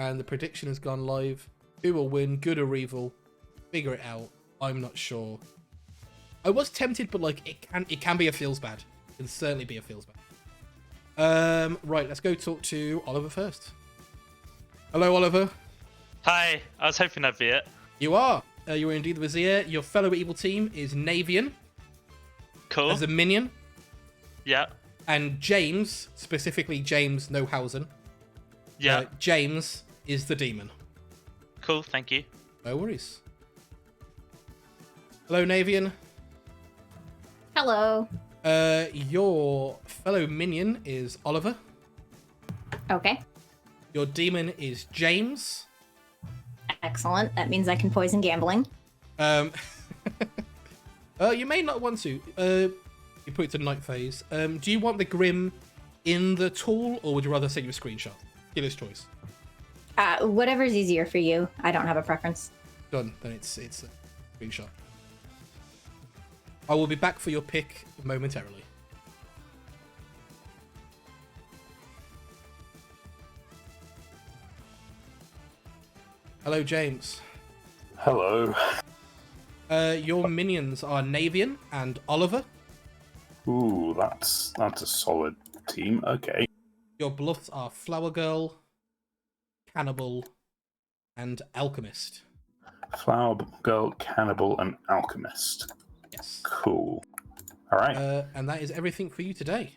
and the prediction has gone live. Who will win, good or evil? Figure it out. I'm not sure. I was tempted, but like it can be a feels bad. It can certainly be a feels bad. Right, let's go talk to Oliver first. Hello, Oliver. Hi, I was hoping that'd be it. You are. You are indeed the Vizier. Your fellow evil team is Navian. Cool. As a minion. Yeah. And James, specifically James Nohausen. Yeah. James is the demon. Cool, thank you. No worries. Hello, Navian. Hello. Your fellow minion is Oliver. Okay. Your demon is James. Excellent. That means I can poison gambling. You may not want to. You put it to night phase. Do you want the Grim in the tool, or would you rather send you a screenshot? Killer's choice. Whatever's easier for you. I don't have a preference. Done. Then it's a screenshot. I will be back for your pick momentarily. Hello, James. Hello. Your minions are Navian and Oliver. Ooh, that's a solid team. Okay. Your bluffs are Flower Girl, Cannibal, and Alchemist. Flower Girl, Cannibal, and Alchemist. Yes. Cool. All right. And that is everything for you today.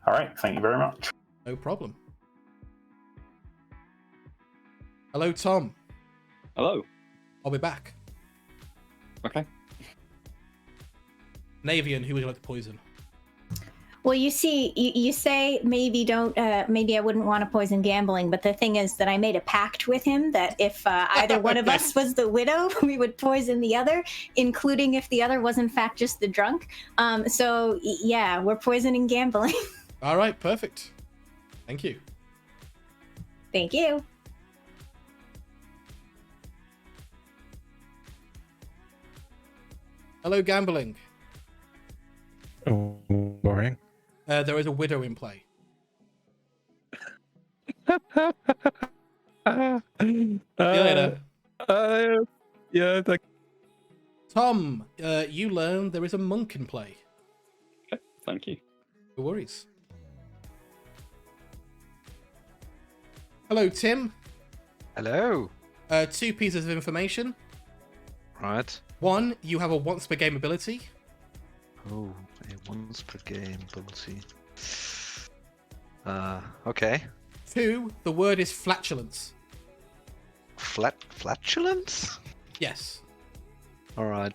All right. Thank you very much. No problem. Hello, Tom. Hello. I'll be back. Okay. Navian, who would you like to poison? Well, you see, you say maybe I wouldn't want to poison gambling, but the thing is that I made a pact with him that if either one of us was the widow, we would poison the other, including if the other was in fact just the drunk. So yeah, we're poisoning gambling. All right, perfect. Thank you. Thank you. Hello, gambling. Oh, boring. There is a widow in play. See you later. Yeah, Tom, you learn there is a monk in play. Okay, thank you. No worries. Hello, Tim. Hello. 2 pieces of information. Right. 1, you have a once per game ability. Oh, a once per game ability. Okay. 2, the word is flatulence. Flatulence? Yes. All right.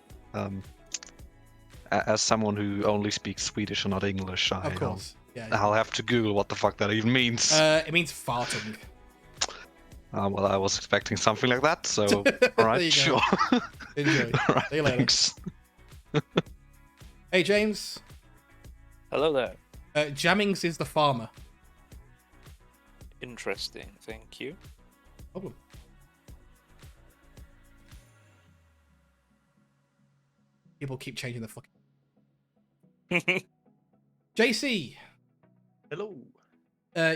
As someone who only speaks Swedish and not English, Of course. Yeah. I'll have to Google what the fuck that even means. It means farting. Well, I was expecting something like that, so all There you right, go. sure. Enjoy. All right, See you later. thanks. Hey, James. Hello there. Jammings is the farmer. Interesting, thank you. No problem. People keep changing the fucking... JC. Hello.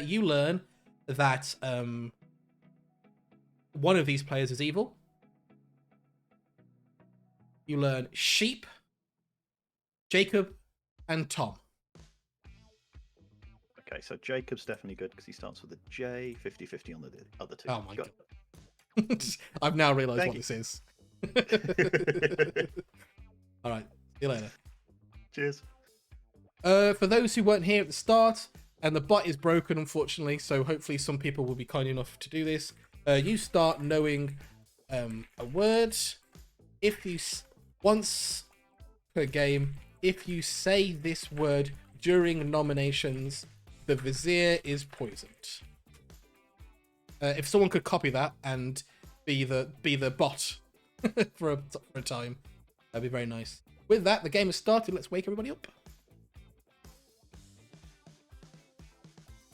You learn that one of these players is evil. You learn Sheep, Jacob, and Tom. Okay, so Jacob's definitely good because he starts with a J, 50-50 on the other two. Oh my Got god. I've now realised Thank what you. this is. Alright, see you later. Cheers. For those who weren't here at the start, and the bot is broken, unfortunately, so hopefully some people will be kind enough to do this. You start knowing a word. If you once per game, if you say this word during nominations, the Vizier is poisoned. If someone could copy that and be the bot for a time, that'd be very nice. With that, the game has started. Let's wake everybody up.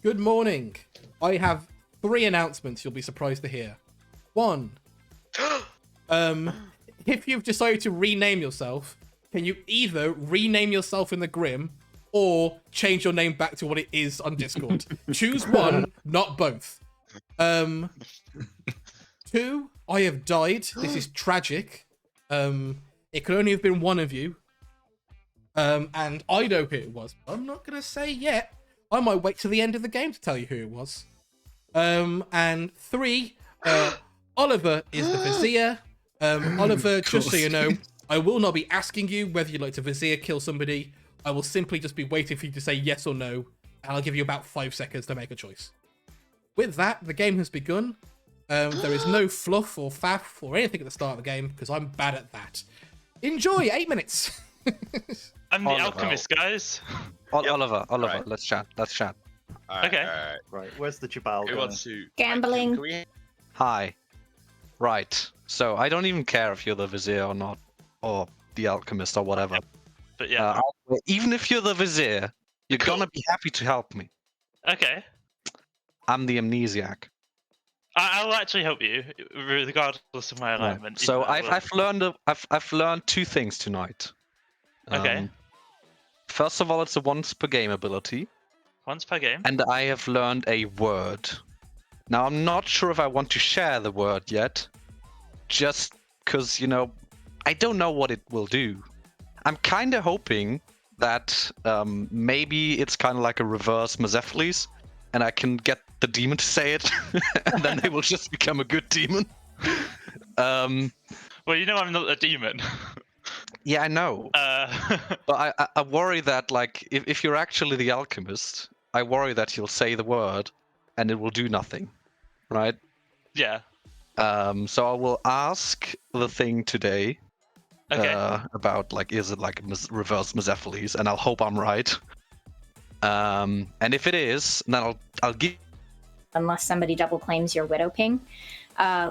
Good morning. I have 3 announcements you'll be surprised to hear. 1. If you've decided to rename yourself, can you either rename yourself in the Grim or change your name back to what it is on Discord? Choose one, not both. Two, I have died. This is tragic. It could only have been one of you. And I know who it was. I'm not gonna say yet. I might wait till the end of the game to tell you who it was. And three, Oliver is the Vizier. Oliver, just so you know, I will not be asking you whether you'd like to Vizier kill somebody. I will simply just be waiting for you to say yes or no, and I'll give you about 5 seconds to make a choice. With that, the game has begun. There is no fluff or faff or anything at the start of the game, because I'm bad at that. Enjoy 8 minutes. I'm the Oliver. alchemist, guys. Oliver, Right. let's chat. Okay. Alright. Right, where's the Jabal Who guy? wants to... Gambling. Can we... Hi. Right. So I don't even care if you're the Vizier or not, or the Alchemist or whatever. But yeah. Even if you're the Vizier, you're gonna be happy to help me. Okay. I'm the Amnesiac. I'll actually help you, regardless of my alignment. So even though I've learned 2 things tonight. Okay. First of all, it's a once per game ability, once per game. and I have learned a word. Now I'm not sure if I want to share the word yet, just because I don't know what it will do. I'm kind of hoping that maybe it's kind of like a reverse Mazephiles, and I can get the demon to say it, and then they will just become a good demon. Well, I'm not a demon. Yeah, I know. But I worry that, like, if you're actually the alchemist, I worry that you'll say the word, and it will do nothing, right? Yeah. So I will ask the thing today Okay. about, like, is it like a reverse Mazephiles, and I'll hope I'm right. And if it is, then I'll give. Unless somebody double claims your widow ping,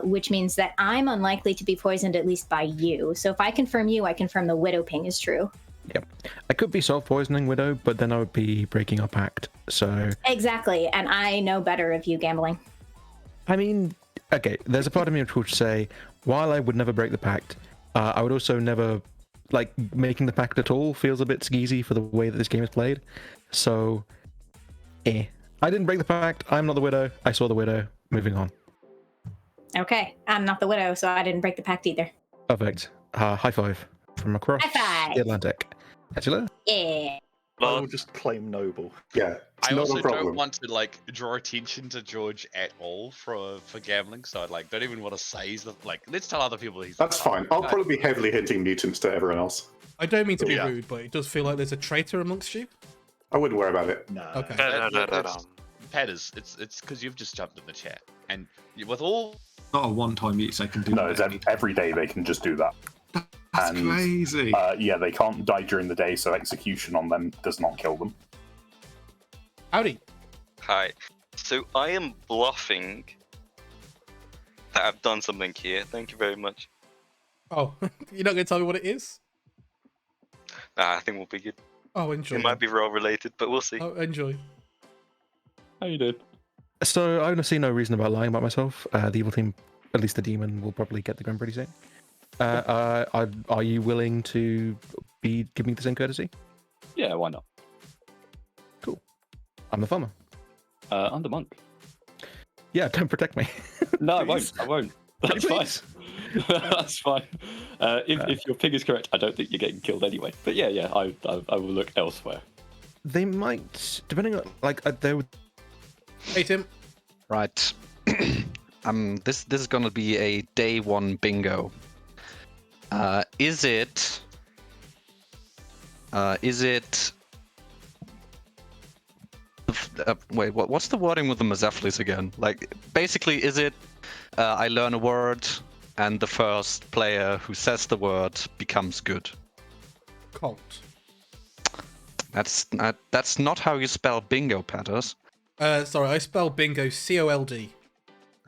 which means that I'm unlikely to be poisoned at least by you. So if I confirm you, I confirm the widow ping is true. Yep. I could be self-poisoning Widow, but then I would be breaking our pact. So Exactly, and I know better of you gambling. I mean, okay, there's a part of me which would say, while I would never break the pact, I would also never, like, making the pact at all feels a bit skeezy for the way that this game is played. So, I didn't break the pact, I'm not the Widow, I saw the Widow, moving on. Okay, I'm not the widow, so I didn't break the pact either. Perfect. High five from across High five. the Atlantic. Catch you later. Yeah. I will just claim noble. Yeah, it's I not also a problem. don't want to like draw attention to George at all for gambling, so I don't even want to say he's the let's tell other people he's. That's fine. I'll probably be heavily hinting mutants to everyone else. I don't mean to be Yeah. rude, but it does feel like there's a traitor amongst you. I wouldn't worry about it. No. Okay. Patters, it's because you've just jumped in the chat, and with all Not a one-time use, they can do No, that. it's every day they can just do that. That's and, crazy. Yeah, they can't die during the day, so execution on them does not kill them. Howdy. Hi. So I am bluffing that I've done something here. Thank you very much. Oh, you're not going to tell me what it is? I think we'll be good. Oh, enjoy. It might be role related, but we'll see. Oh, enjoy. How you doing? So I see no reason about lying about myself. The evil team, at least the demon, will probably get the gun pretty soon. Are you willing to give me the same courtesy? Yeah, why not? Cool. I'm the farmer. I'm the monk. Yeah, don't protect me. No, I Please. won't. That's fine. Please. That's fine. If your pig is correct, I don't think you're getting killed anyway. But yeah, I will look elsewhere. They might, depending on they would. Hey, Tim. Right. This is gonna be a day 1 bingo. Is it? Wait, what's the wording with the Mazephiles again? Like, basically, is it? I learn a word, and the first player who says the word becomes good. Cult. That's not how you spell bingo, Patters. Sorry, I spell bingo COLD.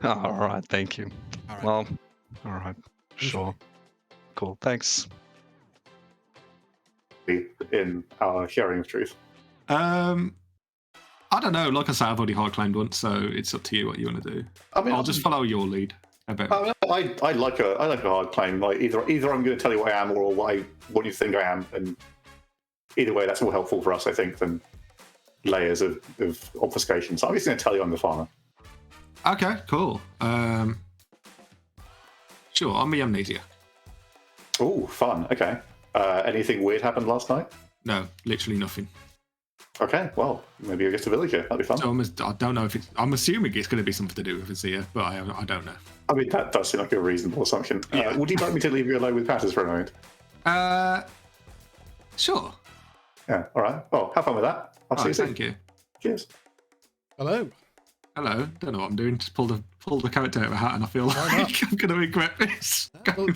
Oh, all right, thank you. All right. Well, all right, sure, cool, thanks. In our sharing of truth. I don't know. Like I said, I've already hard claimed once, so it's up to you what you want to do. I mean, I'll just follow your lead. I like a hard claim. Like either I'm going to tell you what I am or what you think I am, and either way, that's more helpful for us, I think, than layers of obfuscation. So I'm just going to tell you I'm the farmer. Okay, cool. Sure, I'm the amnesia. Oh, fun. Okay. Anything weird happened last night? No, literally nothing. Okay, well, maybe you'll get a villager. That'd be fun. So I don't know if it's. I'm assuming it's going to be something to do with Vizier, but I don't know. I mean, that does seem like a reasonable assumption. Yeah. Would you like me to leave you alone with Patters for a moment? Sure. Yeah, all right. Well, have fun with that. I'll see you soon. Thank you. Cheers. Hello. Hello. Don't know what I'm doing. Just pulled the character out of a hat, and I feel like I'm going to regret this. Well,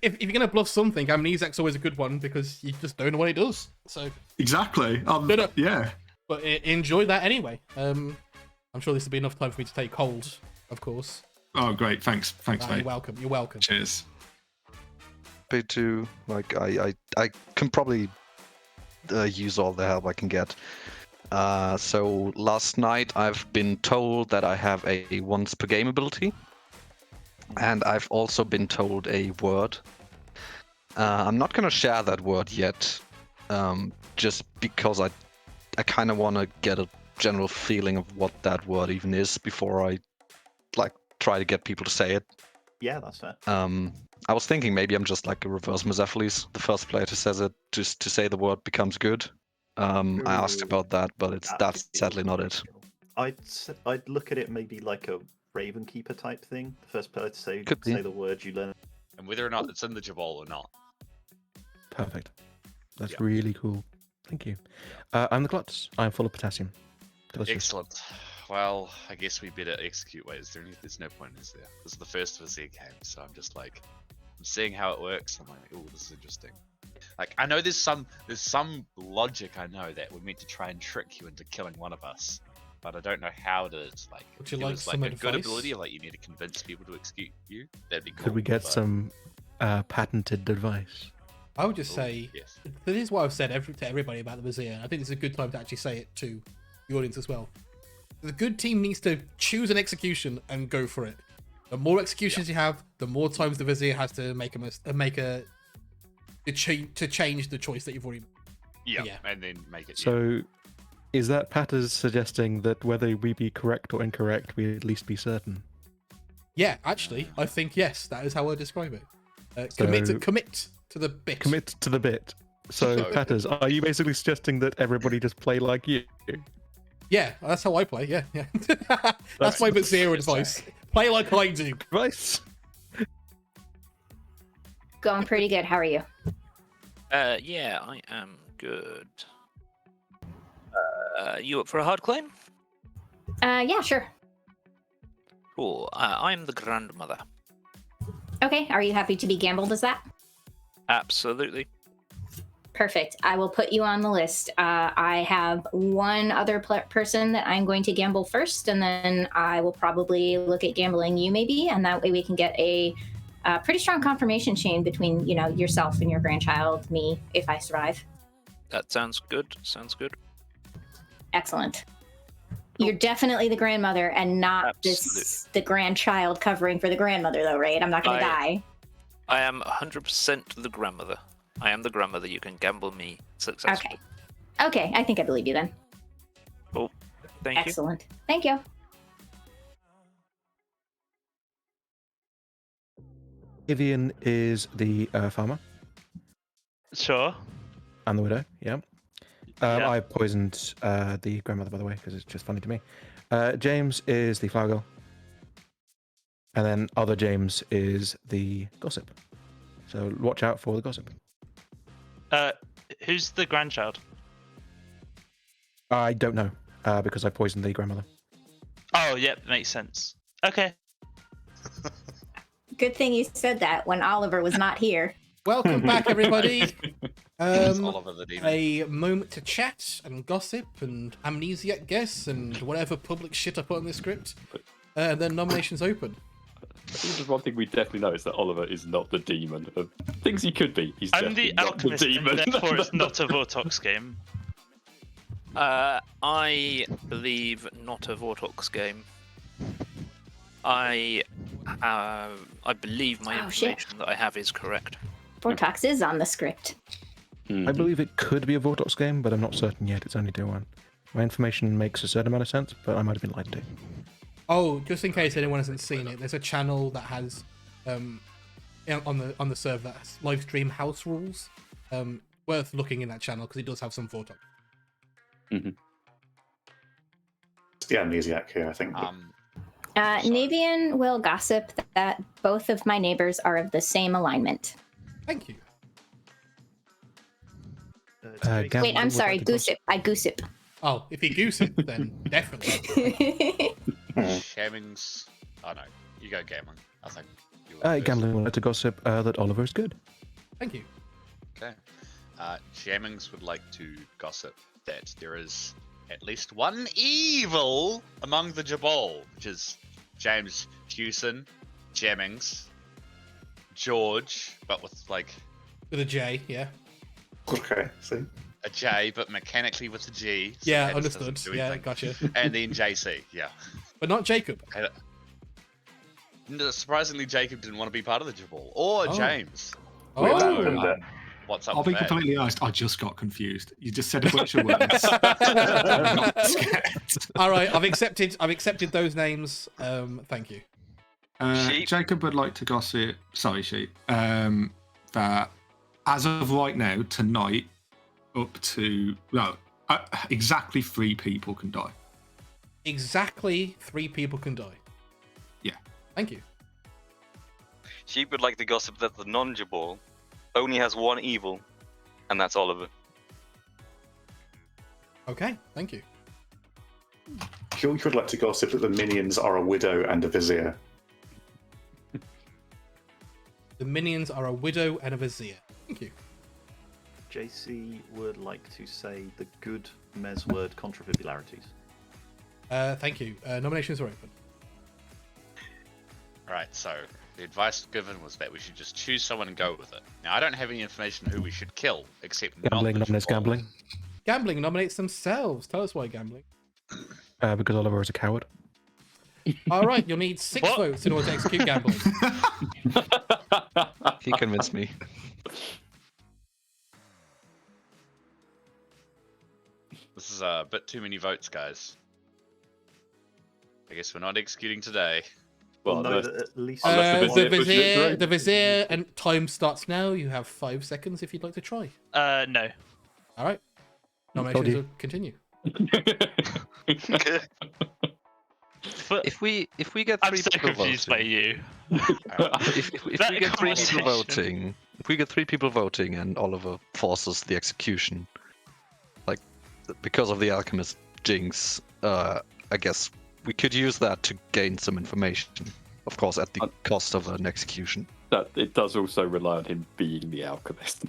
if you're gonna bluff something, Amnesiac's always a good one because you just don't know what he does. So Exactly. No. Yeah. But enjoy that anyway. I'm sure this will be enough time for me to take hold, of course. Oh, great. Thanks, mate. You're welcome. You're welcome. Cheers. Happy to, like, I can probably use all the help I can get. So last night I've been told that I have a once per game ability, and I've also been told a word. I'm not gonna share that word yet, just because I kind of want to get a general feeling of what that word even is before I try to get people to say it. Yeah, that's fair. I was thinking maybe I'm just like a reverse Mesophiles. The first player who says it, just to say the word becomes good. I asked about that, but that's sadly not it. I'd look at it maybe like a Raven Keeper type thing. The first player to say the word you learn. And whether or not it's in the Jabal or not. Perfect. That's really cool. Thank you. I'm the Klutz. I'm full of potassium. Delicious. Excellent. Well, I guess we better execute. Wait, there's no point, is there? This is the first Vizier game, so I'm just like, I'm seeing how it works. I'm like, oh, this is interesting. Like, I know there's some logic. I know that we're meant to try and trick you into killing one of us, but I don't know how to like. Would you give like us, some like a good advice? ability, like you need to convince people to execute you. That'd be cool. Could we get but- some patented advice? I would just say, yes. this is what I've said to everybody about the Vizier. I think it's a good time to actually say it to the audience as well. The good team needs to choose an execution and go for it. The more executions you have, the more times the Vizier has to change the choice that you've already made. Yeah, and then make it. So, is that Patters suggesting that whether we be correct or incorrect, we at least be certain? Yeah, actually, I think yes, that is how I describe it. Commit to the bit. Commit to the bit. So, Patters, are you basically suggesting that everybody just play like you? Yeah, that's how I play. Yeah. That's my Vizier advice. Play like I do. Advice. Going pretty good. How are you? Yeah, I am good. You up for a hard claim? Yeah, sure. Cool. I'm the grandmother. Okay, are you happy to be gambled as that? Absolutely. Perfect. I will put you on the list. I have one other person that I'm going to gamble first, and then I will probably look at gambling you maybe, and that way we can get a pretty strong confirmation chain between, yourself and your grandchild, me, if I survive. That sounds good. Sounds good. Excellent. You're definitely the grandmother and not the grandchild covering for the grandmother, though, right? I'm not going to die. I am 100% the grandmother. I am the grandmother. You can gamble me successfully. Okay, I think I believe you then. Oh, thank you. Excellent. Thank you. Vivian is the farmer. Sure. And the widow, yeah. I poisoned the grandmother, by the way, because it's just funny to me. James is the flower girl. And then other James is the gossip. So watch out for the gossip. Who's the grandchild? I don't know, because I poisoned the grandmother. Oh, yep, makes sense. Okay. Good thing you said that when Oliver was not here. Welcome back, everybody. Oliver the Demon. A moment to chat and gossip and amnesiac guess and whatever public shit I put in this script. And then nominations open. I think there's one thing we definitely know is that Oliver is not the demon. Of things he could be, he's I'm definitely the not alchemist, the demon. and therefore it's not a Vortox game. I believe not a Vortox game. I believe my information that I have is correct. Vortox is on the script. I believe it could be a Vortox game, but I'm not certain yet. It's only day one. My information makes a certain amount of sense, but I might have been lied to. Oh, just in case anyone hasn't seen it, there's a channel that has on the server that has live stream house rules. Worth looking in that channel because it does have some photo. It's the amnesiac here, I think. Navian will gossip that both of my neighbors are of the same alignment. Thank you. Wait, I'm sorry, goosip. I goosip. Oh, if he goosip, then definitely. Shammings. Oh no, you go gambling. I think. Gambling would like to gossip that Oliver is good. Thank you. Okay. Shammings would like to gossip that there is at least one evil among the Jabal, which is James Hewson, Jammings, George, but with with a J, yeah. Okay, see. A J, but mechanically with a G. So Yeah, that just understood. doesn't do Yeah, anything. gotcha. And then JC, yeah. But not Jacob. Surprisingly, Jacob didn't want to be part of the Jabal. Or James. Oh. So, what's up I'll with be that? completely honest, I just got confused. You just said a bunch of words. All right, I've accepted those names. Thank you. Jacob would like to gossip. Sorry, Sheep. That as of right now, tonight, up to exactly 3 people can die. Exactly 3 people can die. Yeah. Thank you. Sheep would like to gossip that the non-Jabal only has one evil, and that's Oliver. Okay, thank you. George would like to gossip that the minions are a widow and a vizier. The minions are a widow and a vizier. Thank you. JC would like to say the good Mez word controversialities. Thank you. Nominations are open. Right, so the advice given was that we should just choose someone and go with it. Now, I don't have any information who we should kill, except Gambling not the nominates Jabal. gambling. Gambling nominates themselves. Tell us why gambling. Because Oliver is a coward. All right, you'll need 6 votes in order to execute gambling. He convinced me. This is a bit too many votes, guys. I guess we're not executing today. Well, no, at least the vizier and time starts now. You have 5 seconds if you'd like to try. No. All right. Nominations will continue. If we get 3 I'm so people confused by voting, you. if we get 3 people voting, if we get 3 people voting and Oliver forces the execution, because of the alchemist jinx, I guess we could use that to gain some information. Of course, at the cost of an execution. That it does also rely on him being the alchemist.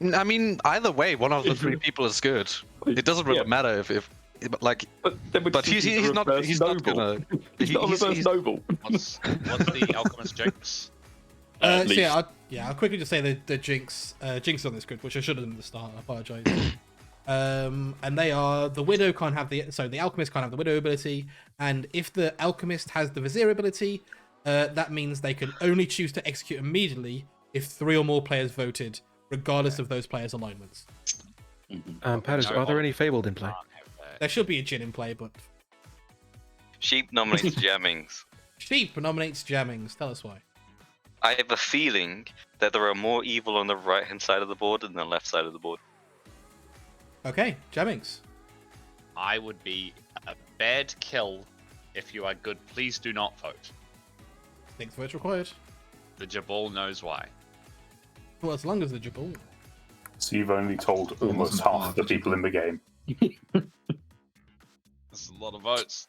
I mean, either way, one of the 3 people is good. It doesn't really matter if but he's not gonna. He's not a reverse noble. What's the alchemist jinx? So I'll quickly just say the jinx on this grid, which I should have done at the start. I apologize. And they are the widow can't have the alchemist can't have the widow ability, and if the alchemist has the vizier ability, that means they can only choose to execute immediately if 3 or more players voted, regardless of those players' alignments. Paris, are there any fabled in play? There should be a Jin in play, but Sheep nominates Jammings. Sheep nominates Jammings. Tell us why. I have a feeling that there are more evil on the right-hand side of the board than the left side of the board. Okay, Jammings. I would be a bad kill if you are good. Please do not vote. 6 votes required. The Jabal knows why. Well, as long as the Jabal. So you've only told almost half the people in the game. This is a lot of votes.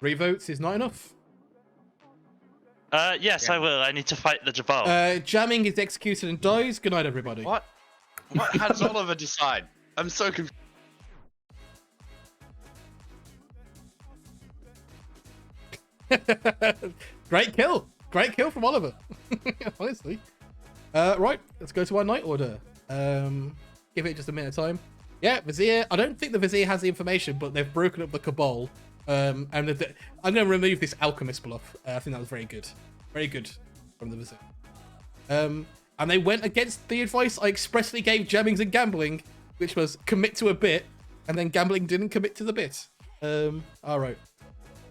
3 votes is not enough. Yes, I will. I need to fight the Jabal. Jamming is executed and dies. Good night, everybody. What? How does Oliver decide? I'm so confused. Great kill from Oliver. Honestly. Right, let's go to our night order. Give it just a minute of time. Yeah, Vizier. I don't think the Vizier has the information, but they've broken up the Cabal. And I'm going to remove this alchemist bluff. I think that was very good. Very good from the Vizier. And they went against the advice I expressly gave Jammings and Gambling which was commit to a bit, and then gambling didn't commit to the bit. All right.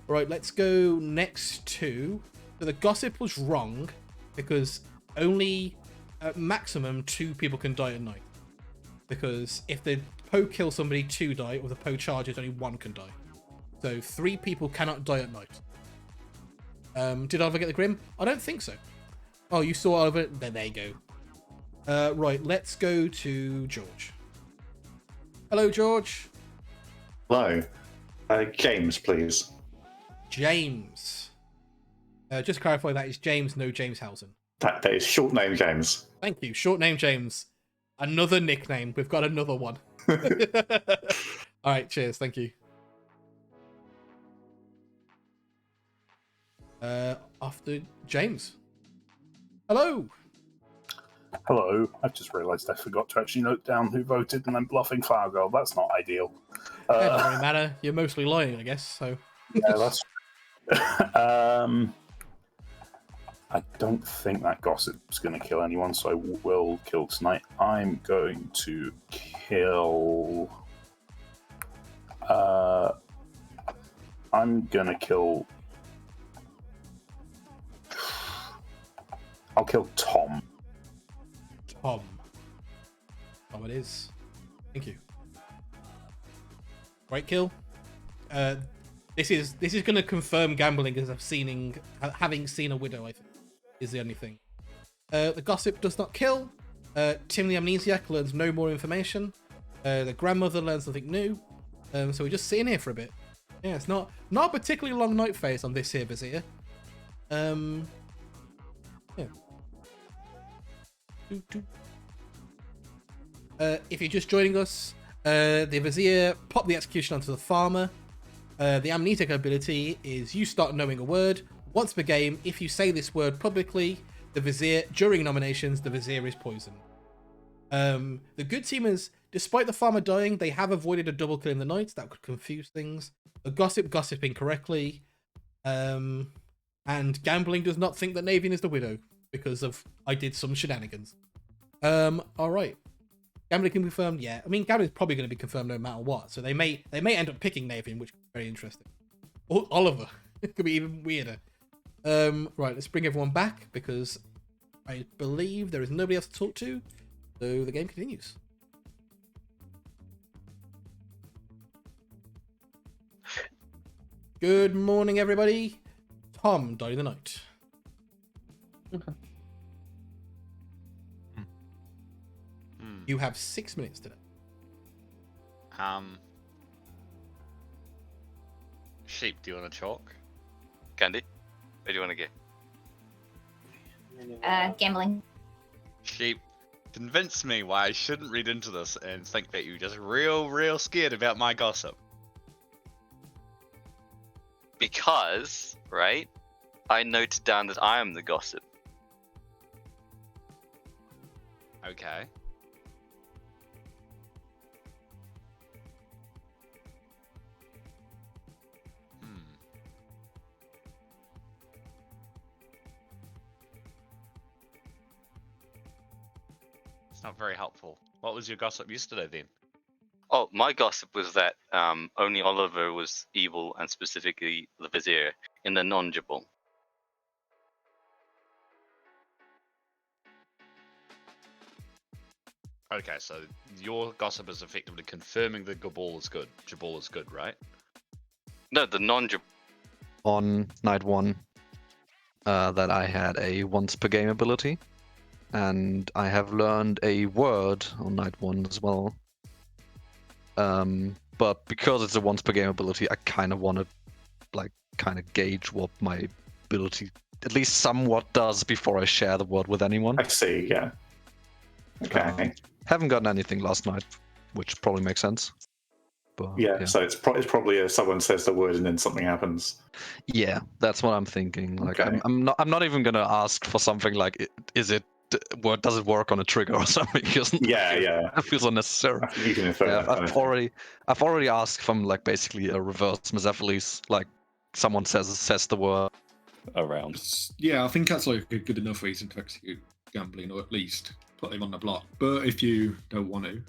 Right, let's go next to... So the gossip was wrong because only at maximum 2 people can die at night. Because if the Poe kills somebody, 2 die, or the Poe charges, only 1 can die. So 3 people cannot die at night. Did Oliver get the Grim? I don't think so. Oh, you saw Oliver? There you go. Right, let's go to George. Hello, George. Hello. James, please. James. Just to clarify, that is James, no James Housen. That is short name James. Thank you. Short name James. Another nickname. We've got another one. All right, cheers. Thank you. After James. Hello. Hello. I've just realised I forgot to actually note down who voted and I'm bluffing Fargo. That's not ideal. It doesn't really matter. You're mostly lying, I guess. So. Yeah, that's. I don't think that gossip's going to kill anyone, so I will kill tonight. I'm going to kill. I'm going to kill. I'll kill Tom. Tom. Oh, it is. Thank you. Right, kill. This is going to confirm gambling as having seen a widow. I think is the only thing. The gossip does not kill. Tim the Amnesiac learns no more information. The grandmother learns nothing new. So we're just sitting here for a bit. Yeah, it's not a particularly long night phase on this here Vizier. Yeah. If you're just joining us, the Vizier popped the execution onto the farmer. The amnesic ability is you start knowing a word. Once per game, if you say this word publicly, the Vizier, during nominations, the Vizier is poisoned. The good team is, despite the farmer dying, they have avoided a double kill in the night. That could confuse things. The gossiping correctly. And gambling does not think that Navian is the widow because of I did some shenanigans. All right. Gambling can be confirmed, yeah. I mean, gambling is probably going to be confirmed no matter what. So they may end up picking Navian, which is very interesting. Or Oliver. It could be even weirder. Right, let's bring everyone back because I believe there is nobody else to talk to. So the game continues. Good morning, everybody. Tom died in the night. Okay. You have 6 minutes today. Sheep, do you want to chalk? Candy, where do you want to go? Gambling. Sheep, convince me why I shouldn't read into this and think that you're just real scared about my gossip. Because, right, I noted down that I am the gossip. Okay. Not very helpful. What was your gossip yesterday then? Oh, my gossip was that only Oliver was evil, and specifically the Vizier, in the non-Jabal. Okay, so your gossip is effectively confirming that Jabal is good. Jabal is good, right? No, the non-Jabal. On night 1, that I had a once per game ability. And I have learned a word on night 1 as well. But because it's a once per game ability, I kind of want to gauge what my ability at least somewhat does before I share the word with anyone. I see, yeah. Okay. Haven't gotten anything last night, which probably makes sense. But, yeah, so it's probably someone says the word and then something happens. Yeah, that's what I'm thinking. Like, Okay. I'm not even gonna ask for something like, does it work on a trigger or something? Yeah. That feels unnecessary. You can infer that. I've already asked from like basically a reverse Mesopheles, like someone says the word around. Yeah, I think that's like a good enough reason to execute gambling, or at least put him on the block. But if you don't want to,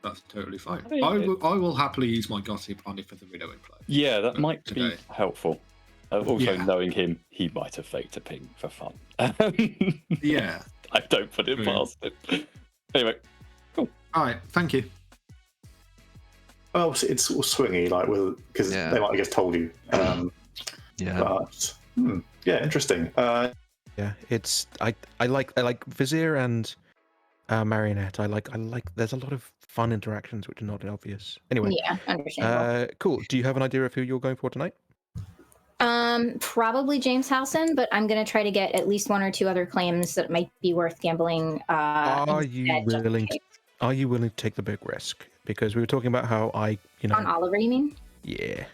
That's totally fine. I mean, I will happily use my gossip on if the widow in play. Yeah, that might today. be helpful. Also, Yeah. knowing him, he might have faked a ping for fun. Yeah. I don't put it past him. Anyway, cool. All right, thank you. Well, it's sort of swingy, like because they might have just told you. But yeah, interesting. Yeah, it's I like Vizier and Marionette. I like. There's a lot of fun interactions which are not obvious. Anyway, Yeah, understandable. Cool. Do you have an idea of who you're going for tonight? Probably James Howson, but I'm gonna try to get at least one or two other claims that might be worth gambling. Are you willing to take the big risk? Because we were talking about how on Oliver, you mean? Yeah.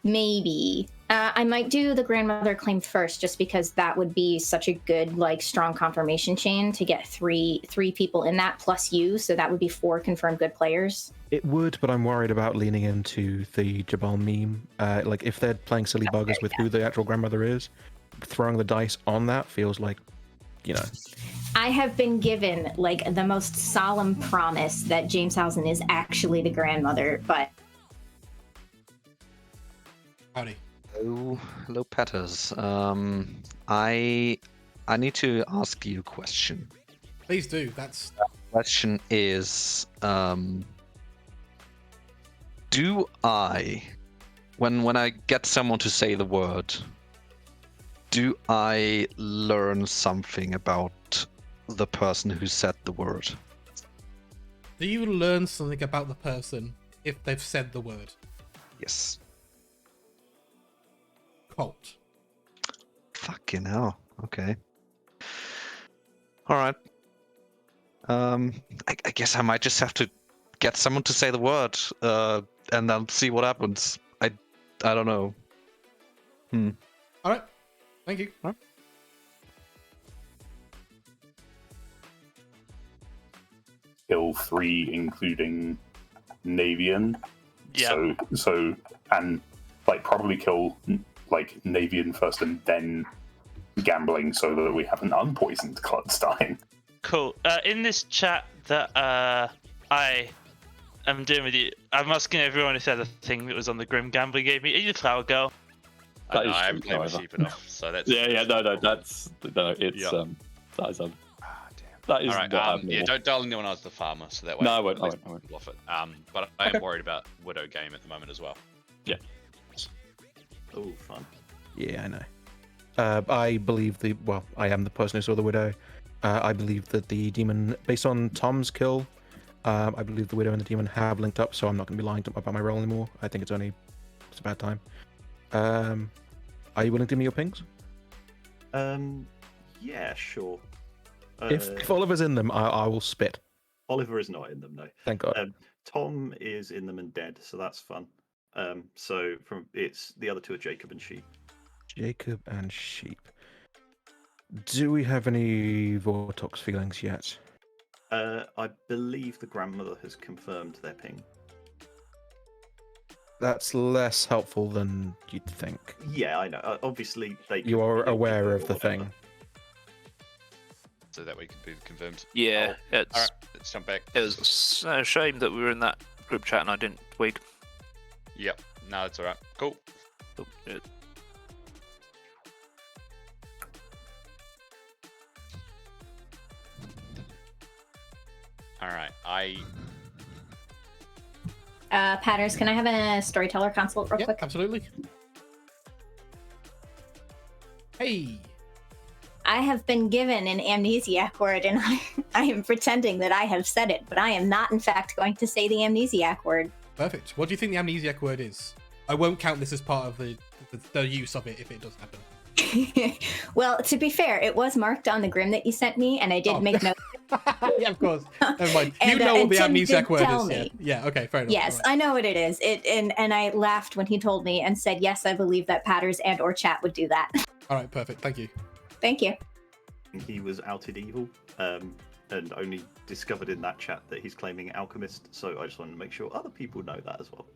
Maybe. I might do the grandmother claim first, just because that would be such a good, strong confirmation chain to get three people in that plus you, so that would be 4 confirmed good players. It would, but I'm worried about leaning into the Jabal meme. If they're playing silly buggers with who the actual grandmother is, throwing the dice on that feels like, I have been given the most solemn promise that James Howson is actually the grandmother, but. Howdy. Hello, Petters. I need to ask you a question. Please do. That's. Question is, do I, when I get someone to say the word, do I learn something about the person who said the word? Do you learn something about the person if they've said the word? Yes. Colt. Fucking hell. Okay. All right. I guess I might just have to get someone to say the word, and then see what happens. I don't know. All right. Thank you. Huh? Kill 3, including Navian. Yeah. So and probably kill Navian first and then gambling, so that we have an unpoisoned Klutstein. Cool. In this chat that I am doing with you, I'm asking everyone if there's a thing that was on the Grim Gambling gave me. Are you the flower girl? I haven't played with sheep enough, so that's. That is All right. Don't tell anyone else the farmer, so that way. No, I won't. Bluff it. But I am worried about Widow game at the moment as well. Yeah. Oh, fun. Yeah, I know. I believe I am the person who saw the widow. I believe that the demon, based on Tom's kill, I believe the widow and the demon have linked up, so I'm not going to be lying about my role anymore. I think it's a bad time. Are you willing to give me your pings? Yeah, sure. If Oliver's in them, I will spit. Oliver is not in them, no. Thank God. Tom is in them and dead, so that's fun. So it's the other 2 are Jacob and Sheep. Jacob and Sheep. Do we have any Vortox feelings yet? I believe the grandmother has confirmed their ping. That's less helpful than you'd think. Yeah, I know. Obviously, you are aware of the thing. So that we can be confirmed. Yeah, All right, let's jump back. It was a shame that we were in that group chat and I didn't tweet. Yep. No, it's all right. Cool. Oh, yeah. All right. Patters, can I have a storyteller consult real quick? Absolutely. Hey. I have been given an amnesiac word, and I am pretending that I have said it, but I am not, in fact, going to say the amnesiac word. Perfect. What do you think the amnesiac word is? I won't count this as part of the use of it if it does happen. Well, to be fair, it was marked on the Grim that you sent me, and I did make note. Yeah, of course. Never mind. You And, know what the Tim amnesiac did word tell is. me. Yeah. Okay, fair enough. Yes, I know what it is. And I laughed when he told me and said, yes, I believe that Patters and or chat would do that. All right, perfect. Thank you. Thank you. He was outed evil, and only discovered in that chat that he's claiming alchemist. So I just wanted to make sure other people know that as well.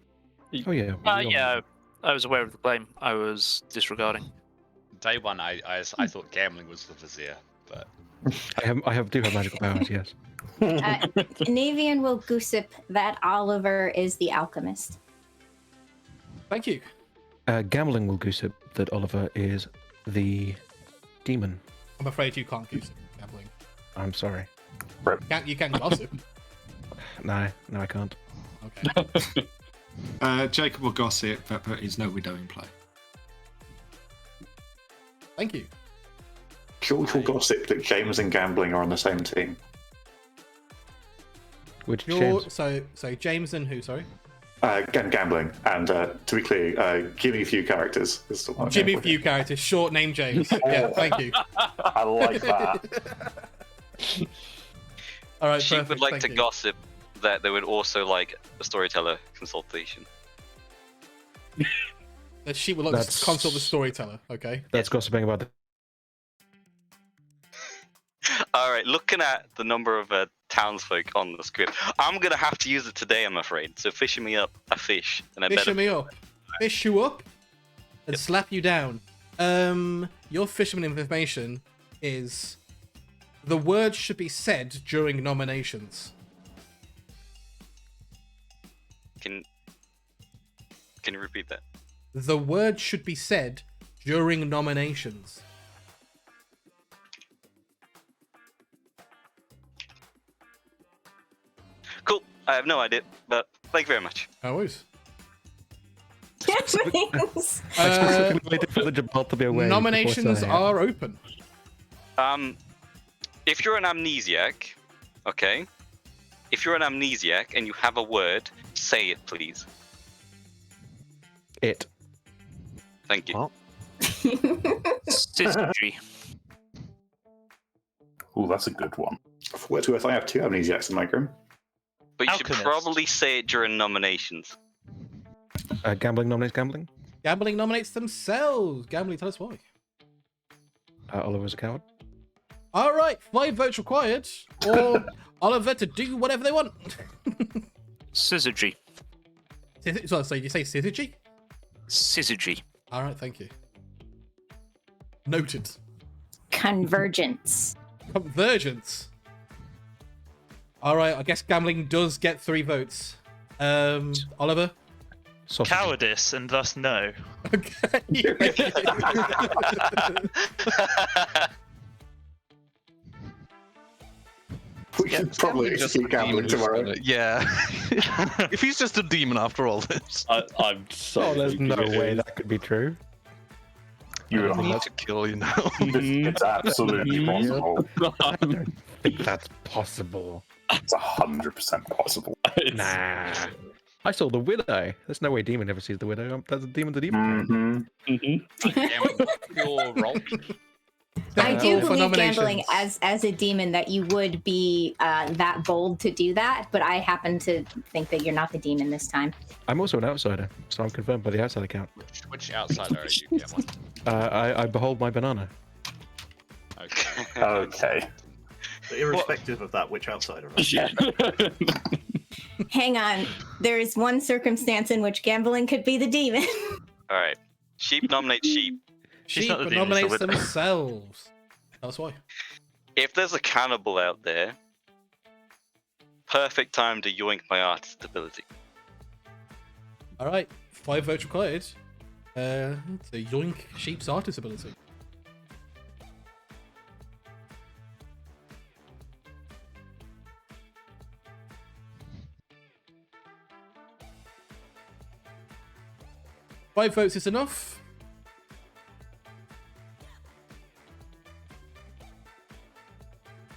Oh yeah. Yeah, I was aware of the claim. I was disregarding. Day one, I thought gambling was the Vizier, but I do have magical powers. Yes. Navian will goosip that Oliver is the alchemist. Thank you. Gambling will goosip that Oliver is the demon. I'm afraid you can't goose it, gambling. I'm sorry. You can gossip. No, I can't. Okay. Jacob will gossip, but he's no widow in play. Thank you. George will gossip that James and gambling are on the same team. Which James? So James and who? Sorry. Gambling, and to be clear, Jimmy Few characters is the one. Jimmy Few characters, short name James. Yeah, thank you. I like that. All right, She perfect, would like thank to you. gossip that they would also like a storyteller consultation. That she would like to consult the storyteller. Okay. That's gossiping about the. All right, looking at the number of townsfolk on the script, I'm gonna have to use it today, I'm afraid. So fishing me up a fish, and I Fish better me up, fish you up, and slap you down. Your fisherman information is the word should be said during nominations. Can you repeat that? The word should be said during nominations. Cool. I have no idea, but thank you very much. Always. Thanks. I specifically waited for the Jabal to be away. Nominations are open. If you're an amnesiac, okay? If you're an amnesiac and you have a word, say it, please. It. Thank you. Syzygy. Oh, that's a good one. For what it's worth, I have 2 amnesiacs in my grim. But you should Alchemist. probably say it during nominations. Gambling nominates gambling. Gambling nominates themselves. Gambling, tell us why. Oliver's a coward. All right, 5 votes required, or Oliver to do whatever they want. Syzygy. So you say syzygy? Syzygy. All right, thank you. Noted. Convergence. Convergence. All right, I guess gambling does get 3 votes. Oliver? Sausage. Cowardice and thus no. Okay. We should probably Just execute a demon gambling who's tomorrow. gonna- Yeah. If he's just a demon after all this. I'm so. Oh, there's no hoping it way is. that could be true. You I need to kill you now. It's absolutely possible. I don't think that's possible. It's 100% possible. Nah. I saw the widow. There's no way demon ever sees the widow. That's a demon to demon. Pure roll. I do For believe gambling nominations. as a demon that you would be that bold to do that, but I happen to think that you're not the demon this time. I'm also an outsider, so I'm confirmed by the outsider count. Which outsider are you, Cameron? I behold my banana. Okay. Okay. So irrespective of that, which outsider? Right? Yeah. Hang on. There is one circumstance in which gambling could be the demon. All right. Sheep nominate sheep. She's Sheep not the demon, it's nominates the widow. themselves. That's why. If there's a cannibal out there, perfect time to yoink my artist ability. All right, 5 votes required. To yoink sheep's artist ability. Five votes is enough.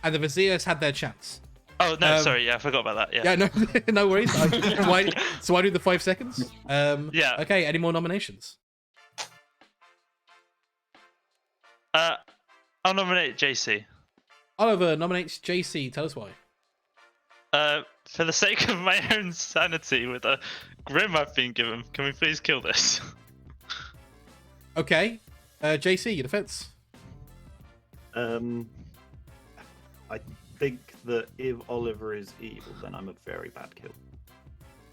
And the Viziers had their chance. Oh no, sorry, yeah, I forgot about that. Yeah. Yeah, no, no worries. So I do the 5 seconds. Yeah. Okay. Any more nominations? I'll nominate JC. Oliver nominates JC. Tell us why. For the sake of my own sanity, with the grim I've been given, can we please kill this? Okay. JC, your defense. I think that if Oliver is evil, then I'm a very bad kill.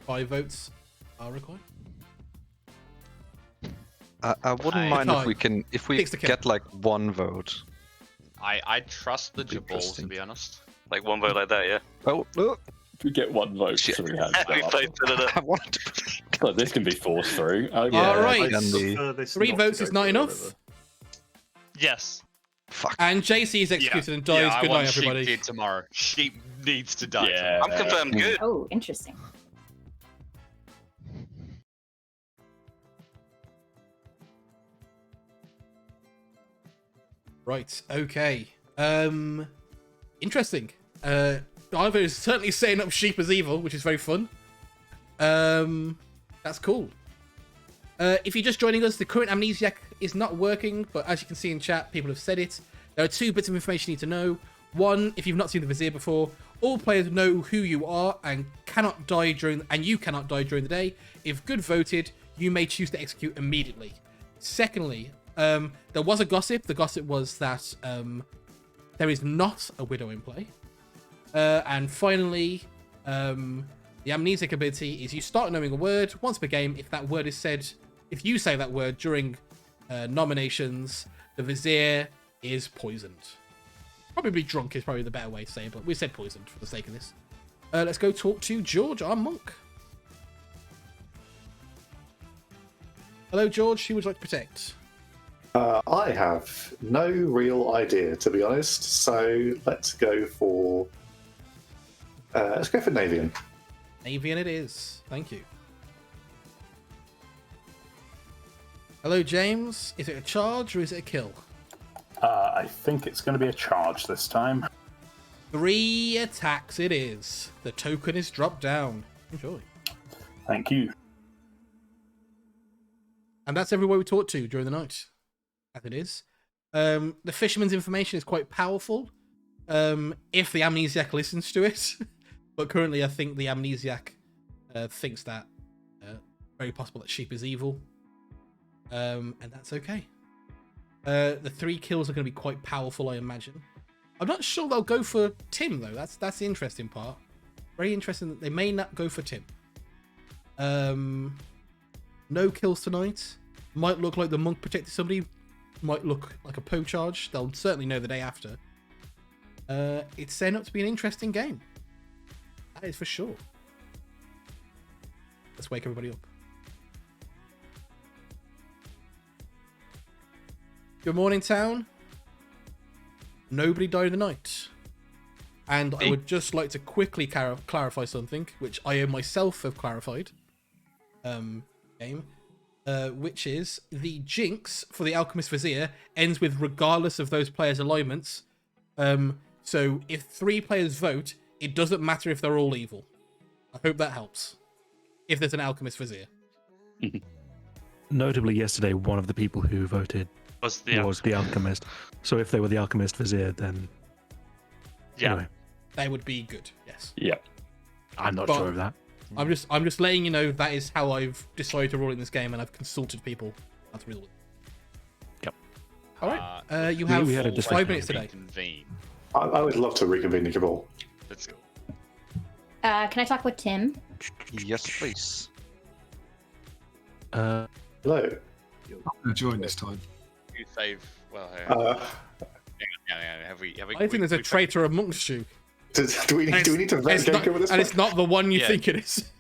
5 votes are required. I wouldn't mind if we Picks the kill. get like 1 vote. I trust the Jabal, to Interesting. be honest. Like one vote like that, yeah. Oh, look. If we get one vote, three hands. We go up. played it I up. want to. God, this can be forced through. Oh, yeah. All right. I Andy. prefer this 3 not votes to is go not through enough. whatever. Yes. Fuck. And JC is executed and dies. I Good want night, everybody. Sheep dead tomorrow. Sheep needs to die. Yeah. I'm confirmed good. Oh, interesting. Right. Okay. Interesting. Diver is certainly setting up sheep as evil, which is very fun. That's cool. If you're just joining us, the current amnesiac is not working, but as you can see in chat, people have said it. There are 2 bits of information you need to know. One, if you've not seen the Vizier before, all players know who you are and cannot die you cannot die during the day. If good voted, you may choose to execute immediately. Secondly, there was a gossip. The gossip was that there is not a widow in play. And finally, the amnesiac ability is you start knowing a word once per game. If that word is said, if you say that word during nominations, the Vizier is poisoned. Probably drunk is probably the better way to say it, but we said poisoned for the sake of this. Let's go talk to George, our monk. Hello, George. Who would you like to protect? I have no real idea, to be honest. So let's go for Navian. Navian it is. Thank you. Hello, James. Is it a charge or is it a kill? I think it's going to be a charge this time. 3 attacks it is. The token is dropped down. Enjoy. Thank you. And that's everywhere we talked to during the night. As it is. The fisherman's information is quite powerful. If the amnesiac listens to it. But currently I think the amnesiac thinks that very possible that sheep is evil. And that's okay. The 3 kills are going to be quite powerful, I imagine. I'm not sure they'll go for Tim, though. That's the interesting part. Very interesting that they may not go for Tim. No kills tonight. Might look like the monk protected somebody. Might look like a Poe charge. They'll certainly know the day after. It's setting up to be an interesting game. That is for sure. Let's wake everybody up. Good morning, town. Nobody died in the night. And I would just like to quickly clarify something, which I myself have clarified. Game. Which is the jinx for the Alchemist Vizier ends with regardless of those players' alignments. So if 3 players vote, it doesn't matter if they're all evil. I hope that helps. If there's an Alchemist Vizier. Notably, yesterday, one of the people who voted Was the Alchemist. So if they were the Alchemist Vizier, then... Yeah. Anyway, They would be good, yes. Yeah. I'm not But- sure of that. I'm just letting you know that is how I've decided to rule in this game, and I've consulted people how to rule it. Yep. All right. You have we had a 5 discussion. minutes today. Reconvene. I would love to reconvene the Cabal. Let's go. Can I talk with Tim? Yes, please. Hello. I'm going to join this time. You save. Well, hang Uh, on. Have we? I think there's a traitor amongst you. do we need to vet It's not, Jacob at this and point? it's not the one you Yeah. think it is.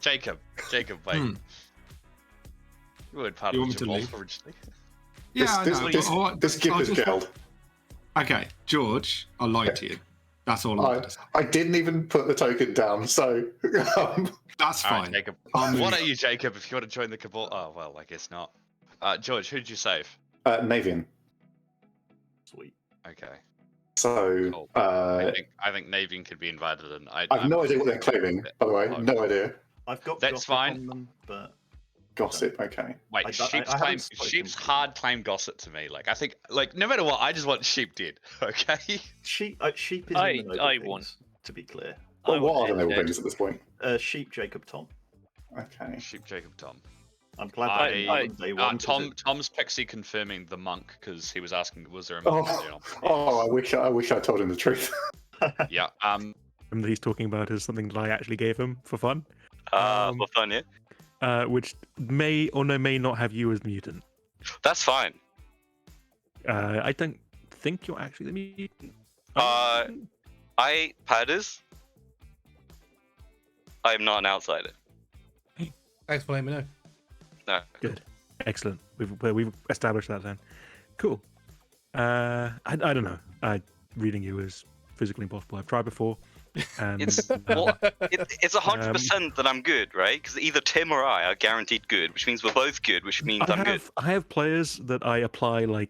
Jacob, wait. You weren't part You of want the me to Jabal leave? originally. Yeah, I know. This but all right, gift I'll is just- gelled. Okay, George, I lied to you. That's all I'm going to say. I didn't even put the token down, so That's All right, fine. Jacob. I'll move. What are you, Jacob? If you want to join the Cabal? Oh well, I guess not. George, who'd you save? Navian. Sweet. Okay. So Cool. I I think Navian could be invited, and have no idea what they're claiming. By the way, no idea. I've got That's gossip fine. on them, but Gossip. Okay. Wait, I sheep's haven't claim, spoken sheep's to them. hard claim gossip to me. Like I think, like no matter what, I just want sheep dead. Okay. sheep is I- in the noble I things, want- to be clear. Well, what are the want noble it things at this point? Sheep Jacob Tom. Okay. Sheep Jacob Tom. I'm glad that I, I- on day one. 'cause Tom's Pixie confirming the monk because he was asking, was there a Oh, monk? You oh, I wish I told him the truth. Yeah. That he's talking about is something that I actually gave him for fun, For fun, yeah. which may or may not have you as mutant. That's fine. I don't think you're actually the mutant. Powders. I am not an outsider. Thanks for letting me know. No. Good. Excellent. We've established that then. Cool. I don't know. Reading you is physically impossible. I've tried before. And, It's 100% that I'm good, right? Because either Tim or I are guaranteed good, which means we're both good, which means I'm good. I have players that I apply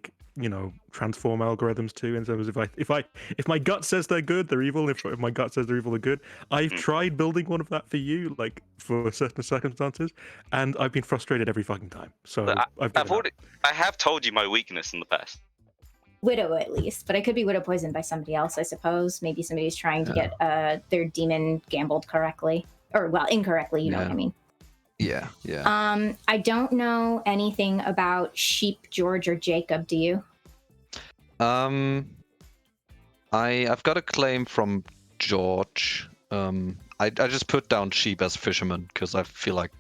transform algorithms to, in terms of if my gut says they're good, they're evil. If my gut says they're evil, they're good. I've tried building one of that for you, like for certain circumstances, and I've been frustrated every fucking time. So I have told you my weakness in the past. Widow at least, but I could be widow poisoned by somebody else, I suppose. Maybe somebody's trying to get their demon gambled correctly, or incorrectly. You know what I mean? Yeah. I don't know anything about Sheep, George, or Jacob. Do you? I've got a claim from George. I just put down Sheep as fisherman because I feel like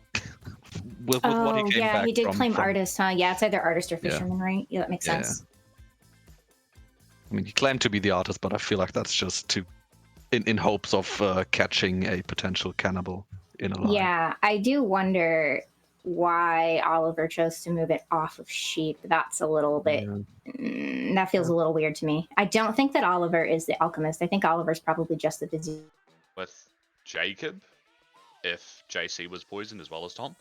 with what he came back he did claim from, artist, huh? Yeah, it's either artist or fisherman, right? Yeah, that makes sense. I mean, he claimed to be the artist, but I feel like that's just in hopes of catching a potential cannibal in a lie. Yeah, I do wonder why Oliver chose to move it off of Sheep. That's a little bit... that feels a little weird to me. I don't think that Oliver is the alchemist. I think Oliver's probably just the Vizier. With Jacob, if JC was poisoned as well as Tom?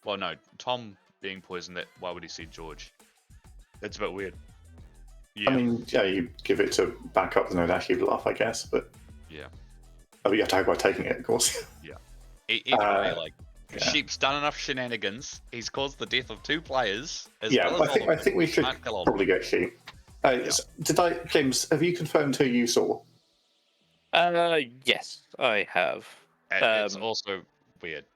Well, no, Tom being poisoned, why would he see George? That's a bit weird. Yeah. I mean, yeah, you give it to back up the no dash, you bluff, I guess, but yeah. Oh, you have to hope by taking it, of course. Yeah. Either way, Sheep's done enough shenanigans. He's caused the death of 2 players. I think we should probably get Sheep. James, have you confirmed who you saw? Yes, I have. It's also weird.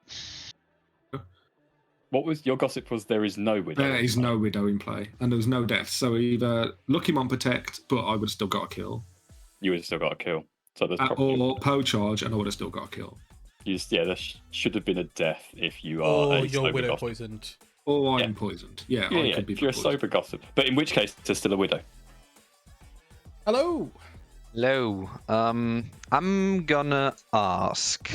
What was your gossip? Was there is no widow? There is no widow in play, and there was no death. So either look him on protect, but I would have still got a kill. You would have still got a kill. So there's or Poe charge, and I would have still got a kill. There should have been a death if you are. Or a you're widow gossip. poisoned. Or I'm poisoned. Yeah, I could be. If you're a sober gossip, but in which case, there's still a widow. Hello. I'm gonna ask: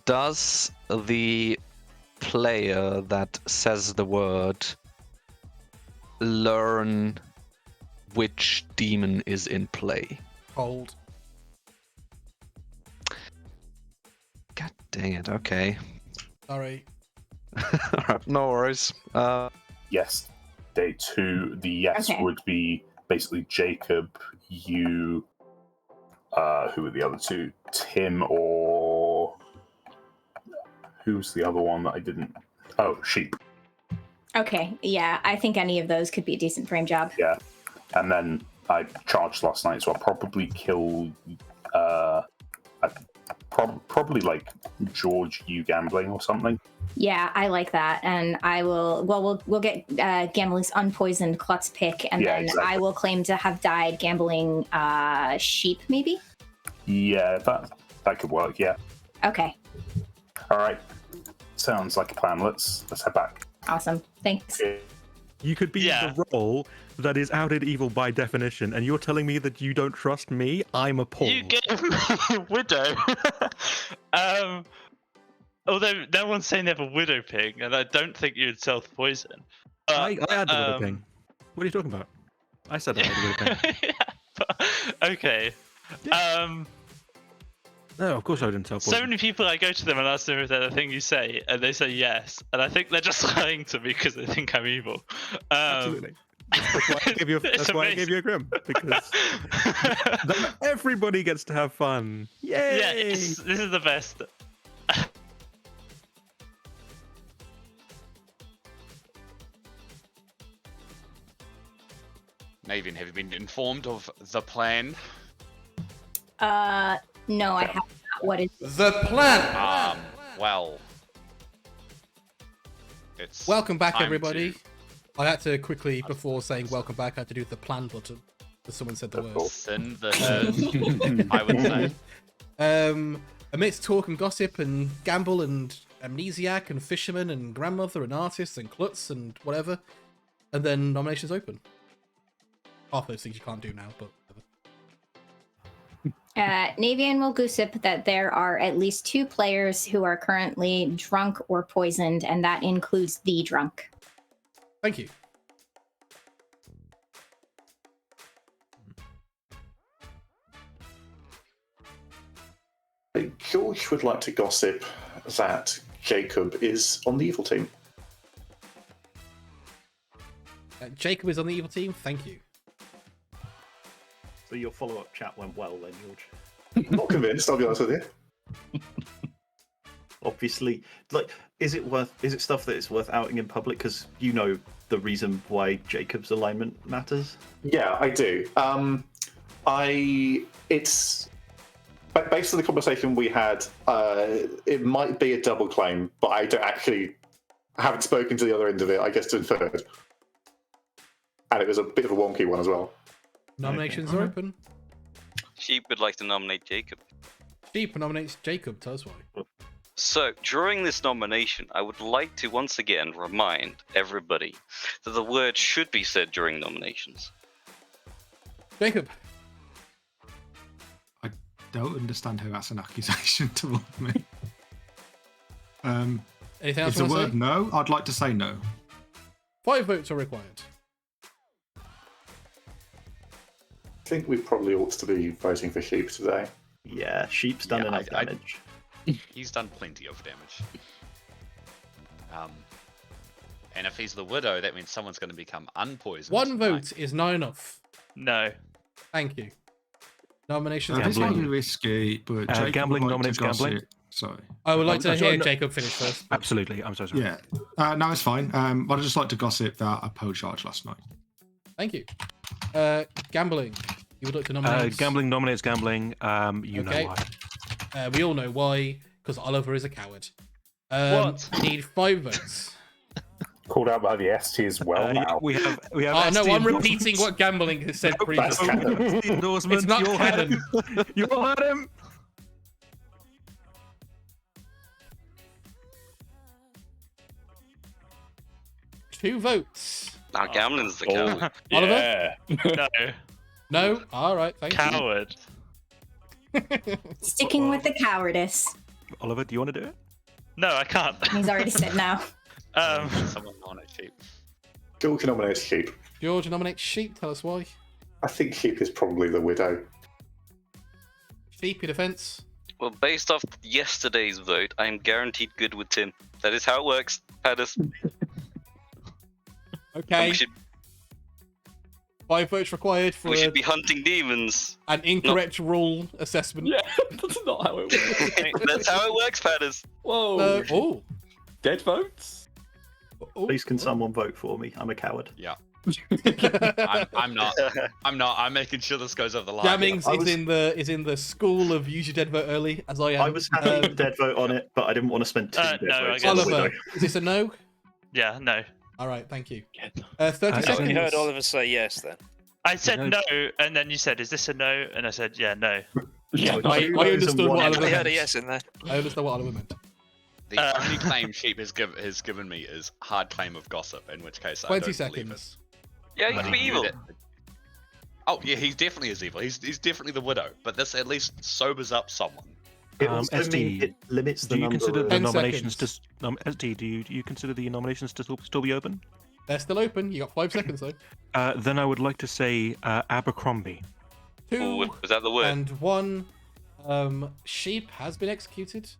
does the player that says the word learn which demon is in play? Hold. God dang it, okay. Sorry. Alright, no worries. Yes. Day 2, the yes would be basically Jacob, you, who are the other 2? Tim or... Who's the other one that I didn't... Oh, Sheep. Okay, yeah, I think any of those could be a decent frame job. Yeah. And then I charged last night, so I'll probably kill... probably like George, you gambling or something. Yeah, I like that, and I will. Well, we'll get gambling's unpoisoned Klutz pick, and then I will claim to have died gambling Sheep, maybe. Yeah, that could work. Yeah. Okay. All right. Sounds like a plan. Let's head back. Awesome. Thanks. You could be the role that is outed evil by definition, and you're telling me that you don't trust me? I'm appalled. You gave me widow. Although no one's saying they have a widow ping, and I don't think you'd self-poison. I had the widow ping. What are you talking about? I said I had the widow ping. Okay. Yeah. No, of course I didn't self-poison. So many people, I go to them and ask them if they're the thing you say, and they say yes, and I think they're just lying to me because they think I'm evil. Absolutely. That's why I gave you a grim, because then everybody gets to have fun. Yay! Yeah, this is the best. Navian, have you been informed of the plan? No, I have not. What is the plan? Well, it's welcome back, everybody. I had to quickly, before saying welcome back, I had to do the plan button. Because someone said the word. Send the I would say. Amidst talk and gossip and gamble and amnesiac and fisherman and grandmother and artist and klutz and whatever, and then nominations open. half those things you can't do now, but. Navian will goosip that there are at least 2 players who are currently drunk or poisoned, and that includes the drunk. Thank you. George would like to gossip that Jacob is on the evil team. Jacob is on the evil team. Thank you. So your follow-up chat went well then, George. Not convinced, I'll be honest with you. Obviously, like, is it stuff that is worth outing in public? Because you know the reason why Jacob's alignment matters. Yeah, I do. It's based on the conversation we had. It might be a double claim, but I haven't spoken to the other end of it. I guess to inferred, and it was a bit of a wonky one as well. Nominations are open. Sheep would like to nominate Jacob. Sheep nominates Jacob. Tell us why. So, during this nomination, I would like to once again remind everybody that the word should be said during nominations. Jacob. I don't understand how that's an accusation toward me. Anything else Is the you want to word say? no? I'd like to say no. 5 votes are required. I think we probably ought to be voting for Sheep today. Yeah, Sheep's done enough damage. He's done plenty of damage. And if he's the widow, that means someone's going to become unpoisoned. 1 vote is not enough. No. Thank you. Nominations. This might be Gambling. risky, but Jacob Gambling would like nominates to gossip. gambling. Sorry. I would like to sorry, hear no. Jacob finish first. Absolutely. I'm so sorry. Yeah. No, it's fine. But I'd just like to gossip that I po-charged last night. Thank you. Gambling. You would like to nominate? Gambling nominates gambling. You Okay. know why. We all know why, because Oliver is a coward. What? Need 5 votes. Called out by the ST as well now. We have. Oh no, ST I'm endorsement. repeating what gambling has said That's previously. canon. ST endorsement. It's not You all had canon. him. You all had him. Two votes. Now, gambling's the coward. Oliver? No. No? Alright, thank Coward. Sticking with the cowardice. Oliver, do you want to do it? No, I can't. He's already said no. Someone nominate Sheep. George nominates Sheep. you. George nominates Sheep, tell us why. I think Sheep is probably the widow. Sheep, your defense. Well, based off yesterday's vote, I am guaranteed good with Tim. That is how it works, Paddis. Okay. We should, 5 votes required for we should be hunting demons. an incorrect rule assessment. Yeah, that's not how it works. That's how it works, Paddis. Whoa. Oh. Dead votes? Please, can someone vote for me? I'm a coward. Yeah. I'm not. I'm making sure this goes over the line. Jammings is in the school of use your dead vote early, as I am. I was having a dead vote on it, but I didn't want to spend 2 dead no, votes. I on the Oliver, widow. is this a no? Yeah, no. Alright, thank you. 30 I I seconds. only heard Oliver say yes then. I said No. no, and then you said, "Is this a no?" And I said, "Yeah, no." Yeah. I understood what I Oliver heard a meant. yes in there. I understand what Oliver meant. The only claim Sheep has given me is hard claim of gossip, in which case I 20 don't believe it. seconds. Yeah, you But can be he knew evil. that- Oh yeah, he definitely is evil. He's definitely the widow. But this at least sobers up someone. It also ST, means it limits the Do you number consider of... the 10 nominations seconds. to ST? Do you consider the nominations to still be open? They're still open. You got 5 seconds though. Then I would like to say Abercrombie. 2 Ooh, was that the word? and 1. Sheep has been executed.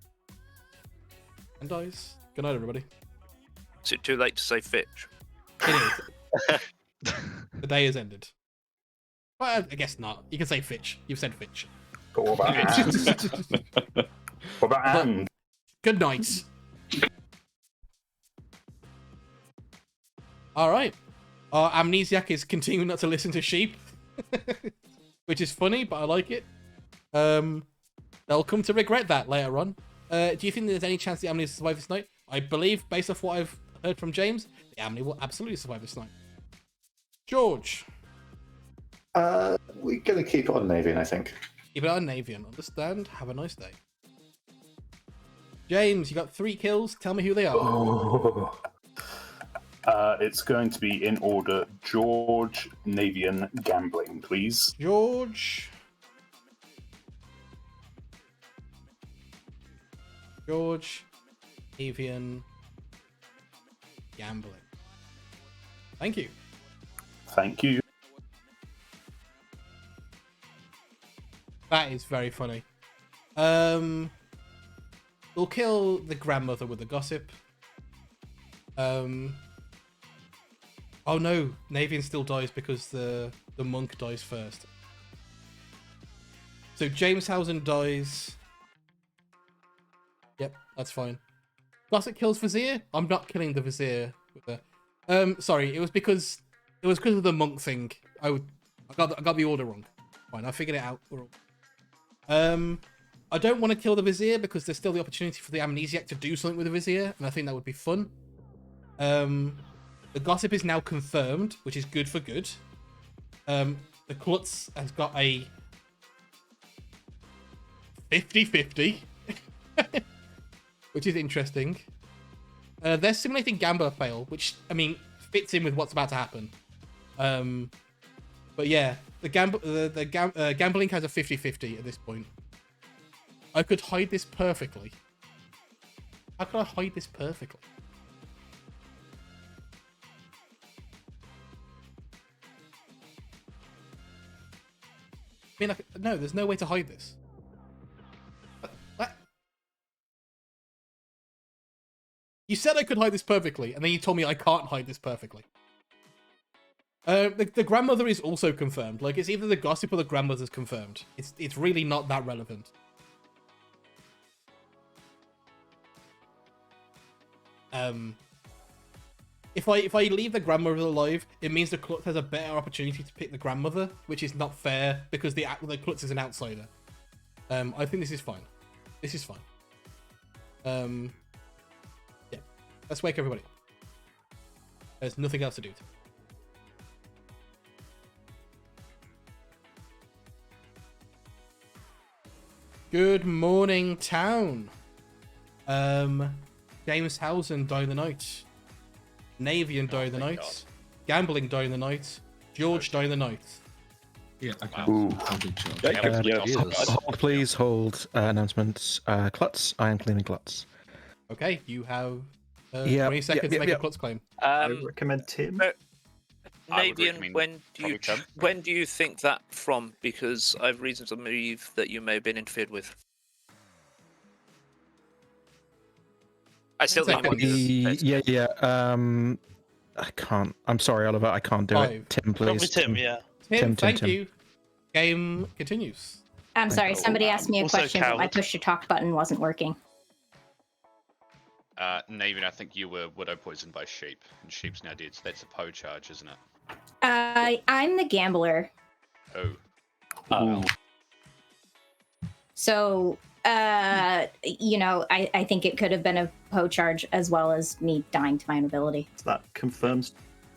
And dies. Good night, everybody. Is it too late to say Fitch? It is. The day has ended. Well, I guess not. You can say Fitch. You've said Fitch. But what about and? What about and? Good night. Alright. Our amnesiac is continuing not to listen to Sheep. Which is funny, but I like it. They'll come to regret that later on. Do you think there's any chance the Amni will survive this night? I believe, based off what I've heard from James, the Amni will absolutely survive this night. George. We're going to keep it on Navian, I think. Keep it on Navian. Understand? Have a nice day. James, you got 3 kills. Tell me who they are. Oh. It's going to be in order George, Navian, Gambling, please. George, Avian, Gambling. Thank you. Thank you. That is very funny. We'll kill the grandmother with the gossip. Oh no, Navian still dies because the monk dies first. So Jameshausen dies. Yep, that's fine. Gossip kills Vizier. I'm not killing the Vizier with the. Sorry, it was because of the monk thing. I got the order wrong. Fine, I figured it out. I don't want to kill the Vizier because there's still the opportunity for the Amnesiac to do something with the Vizier, and I think that would be fun. The gossip is now confirmed, which is good for good. The Klutz has got a 50-50, which is interesting. They're simulating Gambler fail, which, I mean, fits in with what's about to happen. But yeah, the Gambling has a 50-50 at this point. I could hide this perfectly. How could I hide this perfectly? I mean, no, there's no way to hide this. What? You said I could hide this perfectly, and then you told me I can't hide this perfectly. The grandmother is also confirmed. Like, it's either the gossip or the grandmother's confirmed. It's really not that relevant. If I leave the grandmother alive, it means the Klutz has a better opportunity to pick the grandmother, which is not fair because the Klutz is an outsider. I think this is fine. This is fine. Yeah, let's wake everybody up. There's nothing else to do. Good morning, town. Jameshausen died in the night. Navian died in the night. God. Gambling died in the night. George died in the night. Yeah, okay. Please hold announcements. Klutz, I am claiming Klutz. Okay, you have 20 seconds to make a Klutz claim. I recommend Tim. Navian, when do you think that from? Because I've reason to believe that you may have been interfered with. I still think I can't. I'm sorry, Oliver. I can't do it. Tim, please. Probably Tim, yeah. Tim, thank you. Game continues. I'm sorry. Somebody asked me a Also question, but my push to talk button wasn't working. Navian, I think you were widow poisoned by sheep, and sheep's now dead. So that's a Poe charge, isn't it? I'm the gambler. Oh. So, you know, I think it could have been a Poe charge as well as me dying to my own ability. So that confirms.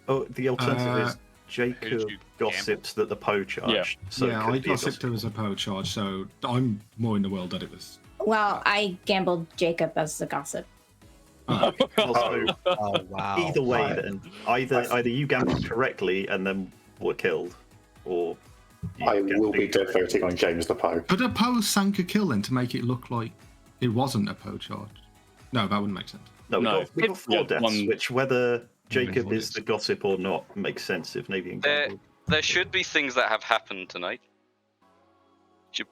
Oh, the alternative is Jacob gossiped that the Poe charge. Yeah, so I gossiped it was a Poe charge, so I'm more in the world that it was. Well, I gambled Jacob as the gossip. Oh wow! Either way, then either you gambled correctly and then were killed, or I will be dead voting on James the Poe. But a Poe sank a kill then to make it look like it wasn't a Poe charge. No, that wouldn't make sense. No, we got 4 deaths, which whether Jacob is the gossip or not makes sense if Navian gambled. There should be things that have happened tonight.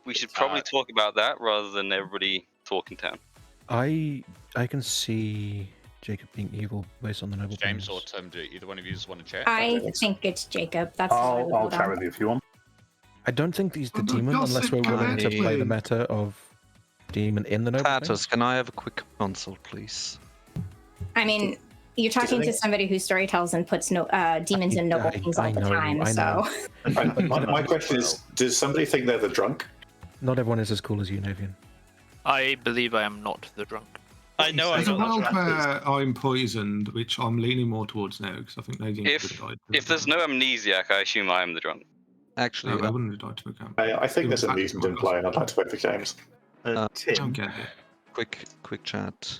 We should probably talk about that rather than everybody talk in town. I can see Jacob being evil based on the noble. James or Tim, do either one of you want to chat? I think it's Jacob. That's I'll chat with you if you want. I don't think he's the demon unless we're willing to play the meta of demon in the noble. Tatus, can I have a quick consult, please? I mean, you're talking to somebody who storytells and puts demons in noble things all the time. So my question is, does somebody think they're the drunk? Not everyone is as cool as you, Navian. I believe I am not the drunk. I know There's I'm a not world the drunk. where I'm poisoned, which I'm leaning more towards now because I think Navian would have died. If there's no amnesiac, I assume I am the drunk. Actually, I wouldn't have died to a camp. I think there's a reason in play, and I'd like to play the games. Tim, quick chat.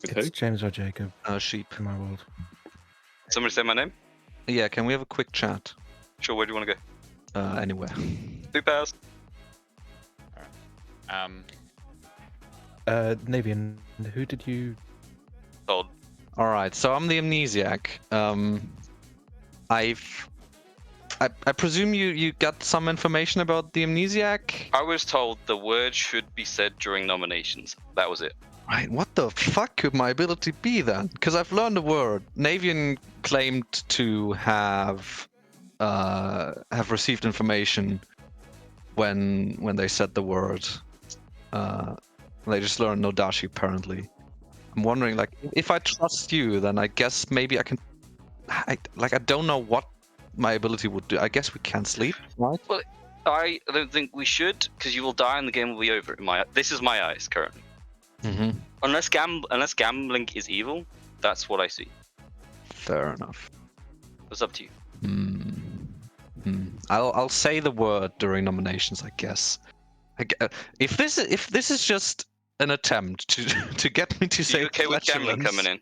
It's James or Jacob. Sheep. In my world. Somebody say my name? Yeah, can we have a quick chat? Sure, where do you want to go? Anywhere. 2 pairs. Navian, who did you... Told. Alright, so I'm the amnesiac. I presume you got some information about the amnesiac? I was told the word should be said during nominations. That was it. Right, what the fuck could my ability be then? Because I've learned a word. Navian claimed to have received information when they said the word. They just learned Nodashi apparently. I'm wondering, like, if I trust you, then I guess maybe I can. I don't know what my ability would do. I guess we can sleep, right? Well, I don't think we should, because you will die and the game will be over. This is my eyes currently. Mm-hmm. Unless gambling is evil, that's what I see. Fair enough. It's up to you. I'll say the word during nominations, I guess. If this is just an attempt to get me to say you okay with gambling coming in?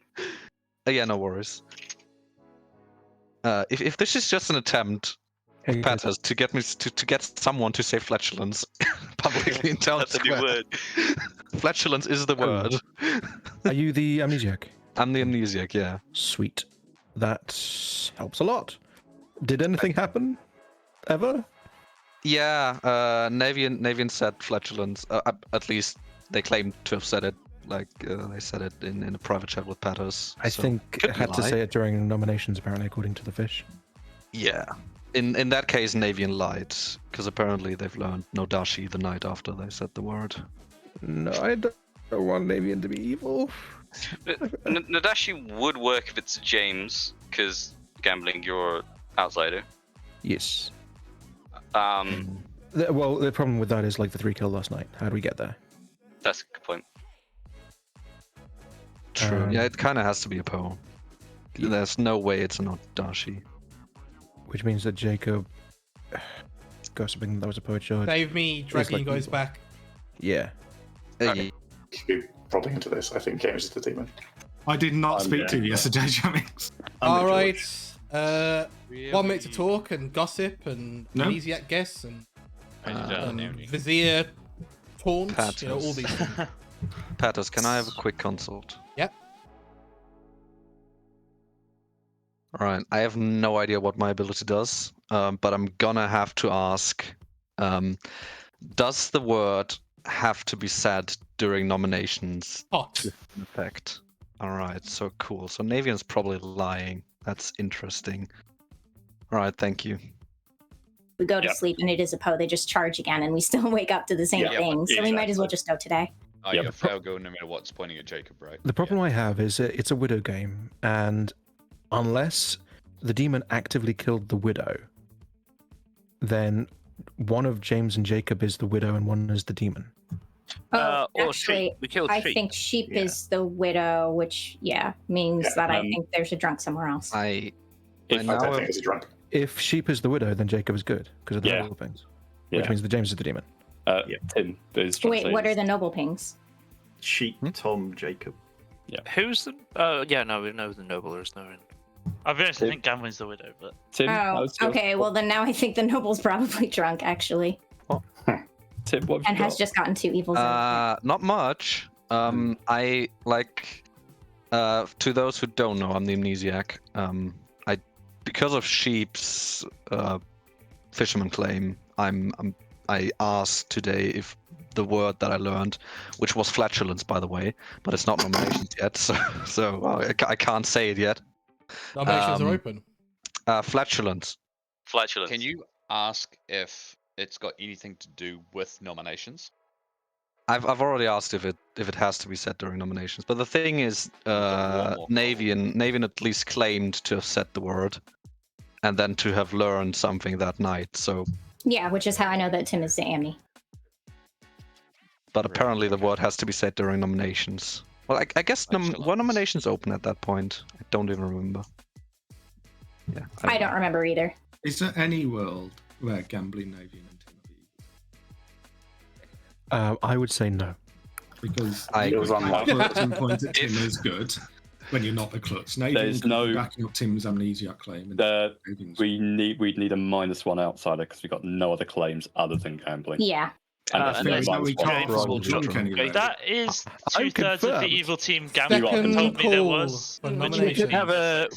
Yeah, no worries. If this is just an attempt, Patters, to get me to get someone to say flatulence publicly in town That's square. a new word. Flatulence is the word. Are you the amnesiac? I'm the amnesiac, yeah. Sweet. That helps a lot. Did anything happen? Ever? Yeah, Navian said flatulence. At least they claimed to have said it. Like, they said it in a private chat with Patters. I think I had to say it during nominations, apparently, according to the fish. Yeah. In that case, Navian lied, because apparently they've learned Nodashi the night after they said the word. No, I don't want Navian to be evil. Nodashi would work if it's James, because gambling, you're outsider. Yes. Well, the problem with that is like the 3 kill last night. How do we get there? That's a good point. True. Yeah, it kind of has to be a Poe. There's no way it's not Dashi. Which means that Jacob, gossiping that was a poet shard. Save me dragging you guys back. Yeah. Okay. Probably into this. I think James is the demon. I did not speak to you yesterday, Jammings. All right. 1 minute to talk and gossip and amnesiac guess and Vizier taunt. You know, all these things. Patters, can I have a quick consult? Yep. Alright, I have no idea what my ability does, but I'm gonna have to ask, does the word have to be said during nominations to effect? Alright, so cool. So Navian's probably lying. That's interesting. Alright, thank you. We go to sleep and it is a Poe. They just charge again and we still wake up to the same thing. So we might as well just go today. Oh, yeah, fail go no matter what's pointing at Jacob, right? The problem I have is it's a widow game, and unless the demon actively killed the widow, then one of James and Jacob is the widow and one is the demon. Actually, I think Sheep is the widow, which means that I think there's a drunk somewhere else. I think it's a drunk. If Sheep is the widow, then Jacob is good because of the noble things, which means that James is the demon. Tim. Wait, what are the noble pings? Sheep, Tom, Jacob. Yeah. Who's the? We know the noble. There's no. I'll be honest, I think gambling's the widow, but. Tim. Okay. Well, then now I think the noble's probably drunk, actually. Tim, what have and you has just gotten 2 evils. Not much. I like. To those who don't know, I'm the amnesiac. Because of Sheep's fisherman claim, I asked today if the word that I learned, which was flatulence, by the way, but it's not nominations yet, so I can't say it yet. Nominations are open. Flatulence. Flatulence. Can you ask if it's got anything to do with nominations? I've already asked if it has to be said during nominations, but the thing is, Navian at least claimed to have said the word, and then to have learned something that night. So. Yeah, which is how I know that Tim is the Amni. But apparently the word has to be said during nominations. Well, I guess were nominations open at that point? I don't even remember. Yeah. I don't remember either. Is there any world where gambling, Navian, and Tim I would say no. Because it was unlikely. Tim point at Tim is good. when you're not the klutz. There's no backing up Tim's amnesiac claim. We'd need a -1 outsider because we've got no other claims other than gambling. Yeah. And there's no That is 2/3 of the evil team Second gambling told me there call was. for We nomination. could have a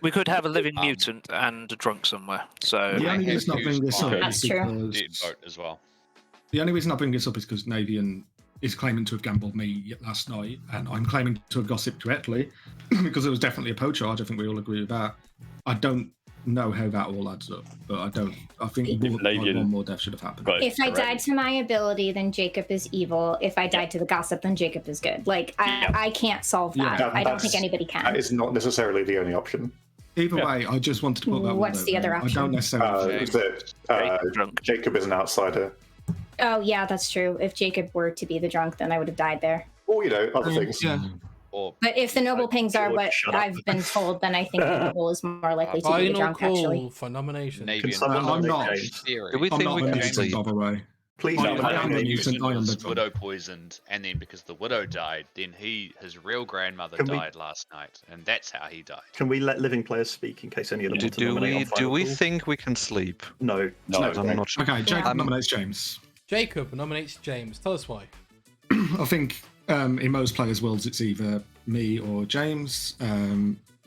we could have a living mutant and a drunk somewhere. So The only reason I bring this up That's is true. because vote as well. the only reason I bring this up is because Navian is claiming to have gambled me last night, and I'm claiming to have gossiped directly because it was definitely a poach charge. I think we all agree with that. I don't know how that all adds up, but I think one more death should have happened. If I died to my ability, then Jacob is evil. If I died to the gossip, then Jacob is good. Like, I can't solve that. I don't think anybody can. That is not necessarily the only option. Either way, I just wanted to put that one What's the other option? I don't necessarily Jacob is an outsider. Oh, yeah, that's true. If Jacob were to be the drunk, then I would have died there. Or, other things. Yeah. But if the noble pings are what I've been told, then I think the noble is more likely to be the drunk, actually. For nomination. I'm not. Do we think we can sleep? By the way. Please, I am the mutant was widow poisoned, and then because the widow died, then his real grandmother died last night, and that's how he died. Can we let living players speak in case any of them want to nominate on final Do we call? think we can sleep? No. I'm not sure. Okay, Jacob nominates James. Jacob nominates James. Tell us why. I think in most players' worlds, it's either me or James.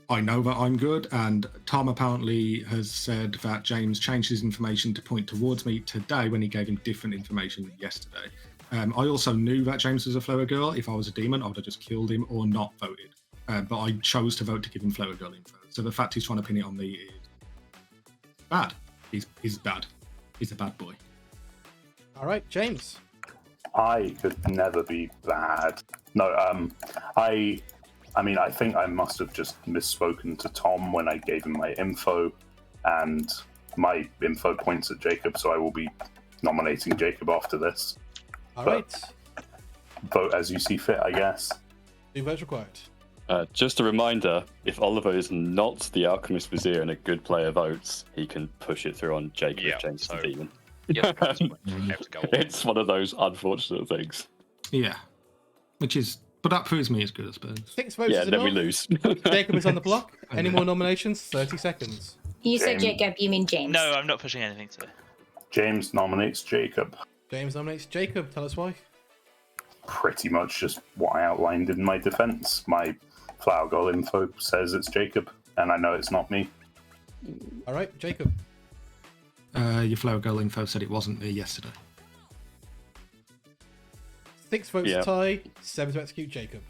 I know that I'm good, and Tom apparently has said that James changed his information to point towards me today when he gave him different information yesterday. I also knew that James was a Flower Girl. If I was a demon, I would have just killed him or not voted. But I chose to vote to give him Flower Girl info. So the fact he's trying to pin it on me is bad. He's bad. He's a bad boy. All right, James. I could never be bad. No, I mean, I think I must have just misspoken to Tom when I gave him my info, and my info points at Jacob, so I will be nominating Jacob after this. All right. Vote as you see fit, I guess. 2 votes required. Just a reminder, if Oliver is not the Alchemist Vizier and a good player votes, he can push it through on Jacob if James is the demon. It's one of those unfortunate things. Yeah. But that proves me as good, I suppose. 6 votes is then we enough. lose. Jacob is on the block. Any more nominations? 30 seconds. You said Jacob, you mean James. No, I'm not pushing anything today. James nominates Jacob. James nominates Jacob. Tell us why. Pretty much just what I outlined in my defense. My Flower Girl info says it's Jacob, and I know it's not me. All right, Jacob. Your Flower Girl info said it wasn't me yesterday. 6 votes tie, 7 to execute Jacob.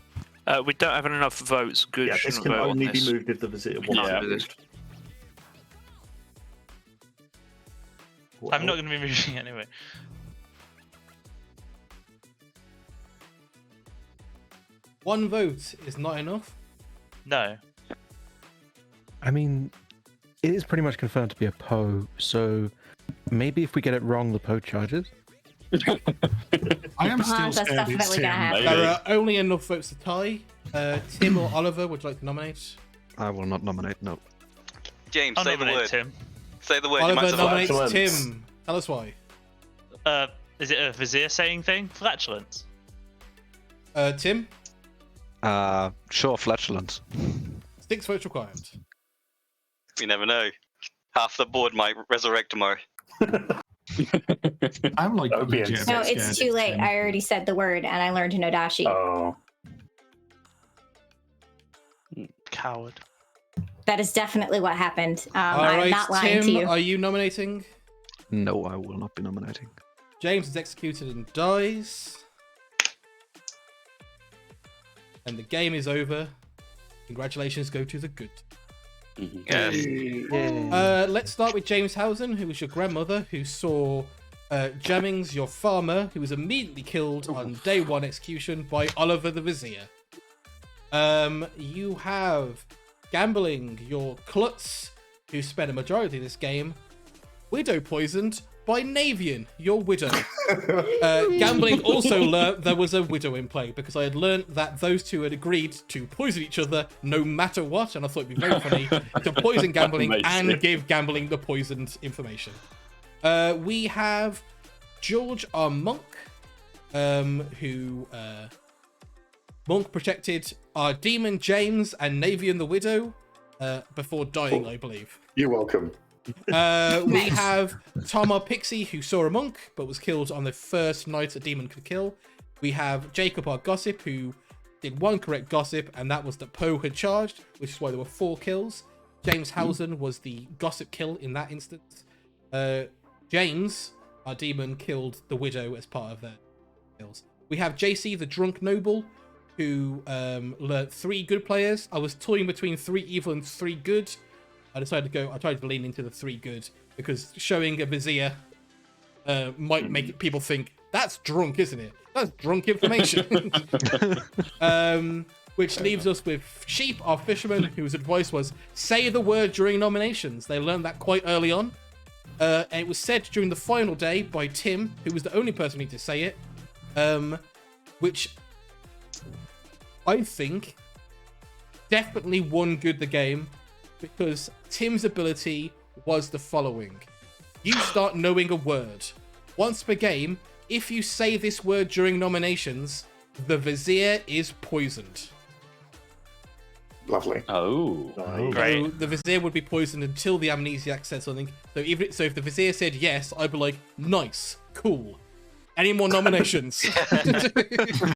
We don't have enough votes. Good. Yeah, this can only be moved if the Vizier wants to. I'm not going to be moving anyway. One vote is not enough. No. I mean, it is pretty much confirmed to be a Poe, so maybe if we get it wrong, the Poe charges. I am still That's scared it's definitely Tim. gonna happen. There are only enough votes to tie. Tim or Oliver, would you like to nominate? I will not nominate, no. James, I'll say the nominate word. Tim. Say the word. Oliver nominates Tim. Tell us why. Is it a Vizier saying thing? Flatulence. Tim? Sure, flatulence. 6 votes required. You never know. Half the board might resurrect tomorrow. I'm like, No, it's too late. I already said the word, and I learned no dashi. Oh. Coward. That is definitely what happened. All I'm right, not lying Tim, to you. are you nominating? No, I will not be nominating. James is executed and dies. And the game is over. Congratulations go to the good. Let's start with James Housen, who was your grandmother, who saw Jemmings, your farmer, who was immediately killed on day 1 execution by Oliver the Vizier. You have Gambling, your klutz, who spent a majority of this game, widow poisoned by Navian, your widow. Gambling also learnt there was a widow in play, because I had learnt that those two had agreed to poison each other no matter what, and I thought it'd be very funny to poison Gambling and give Gambling the poisoned information. We have George R. Monk, who Monk protected our demon James and Navian the Widow before dying, I believe. You're welcome. We have Tom, our pixie, who saw a monk but was killed on the first night a demon could kill. We have Jacob, our gossip, who did one correct gossip, and that was that Poe had charged, which is why there were 4 kills. James Housen was the gossip kill in that instance. James, our demon, killed the widow as part of their kills. We have JC, the drunk noble, who learnt 3 good players. I was toying between 3 evil and 3 good. I tried to lean into the 3 good, because showing a Vizier might make people think, that's drunk, isn't it? That's drunk information. Which leaves us with Sheep, our fisherman, whose advice was, say the word during nominations. They learned that quite early on. And it was said during the final day by Tim, who was the only person who needed to say it. Which I think definitely won Good the game, because Tim's ability was the following. You start knowing a word. Once per game, if you say this word during nominations, the Vizier is poisoned. Lovely. Oh, great. So the Vizier would be poisoned until the amnesiac said something. So if the Vizier said yes, I'd be like, nice, cool. Any more nominations?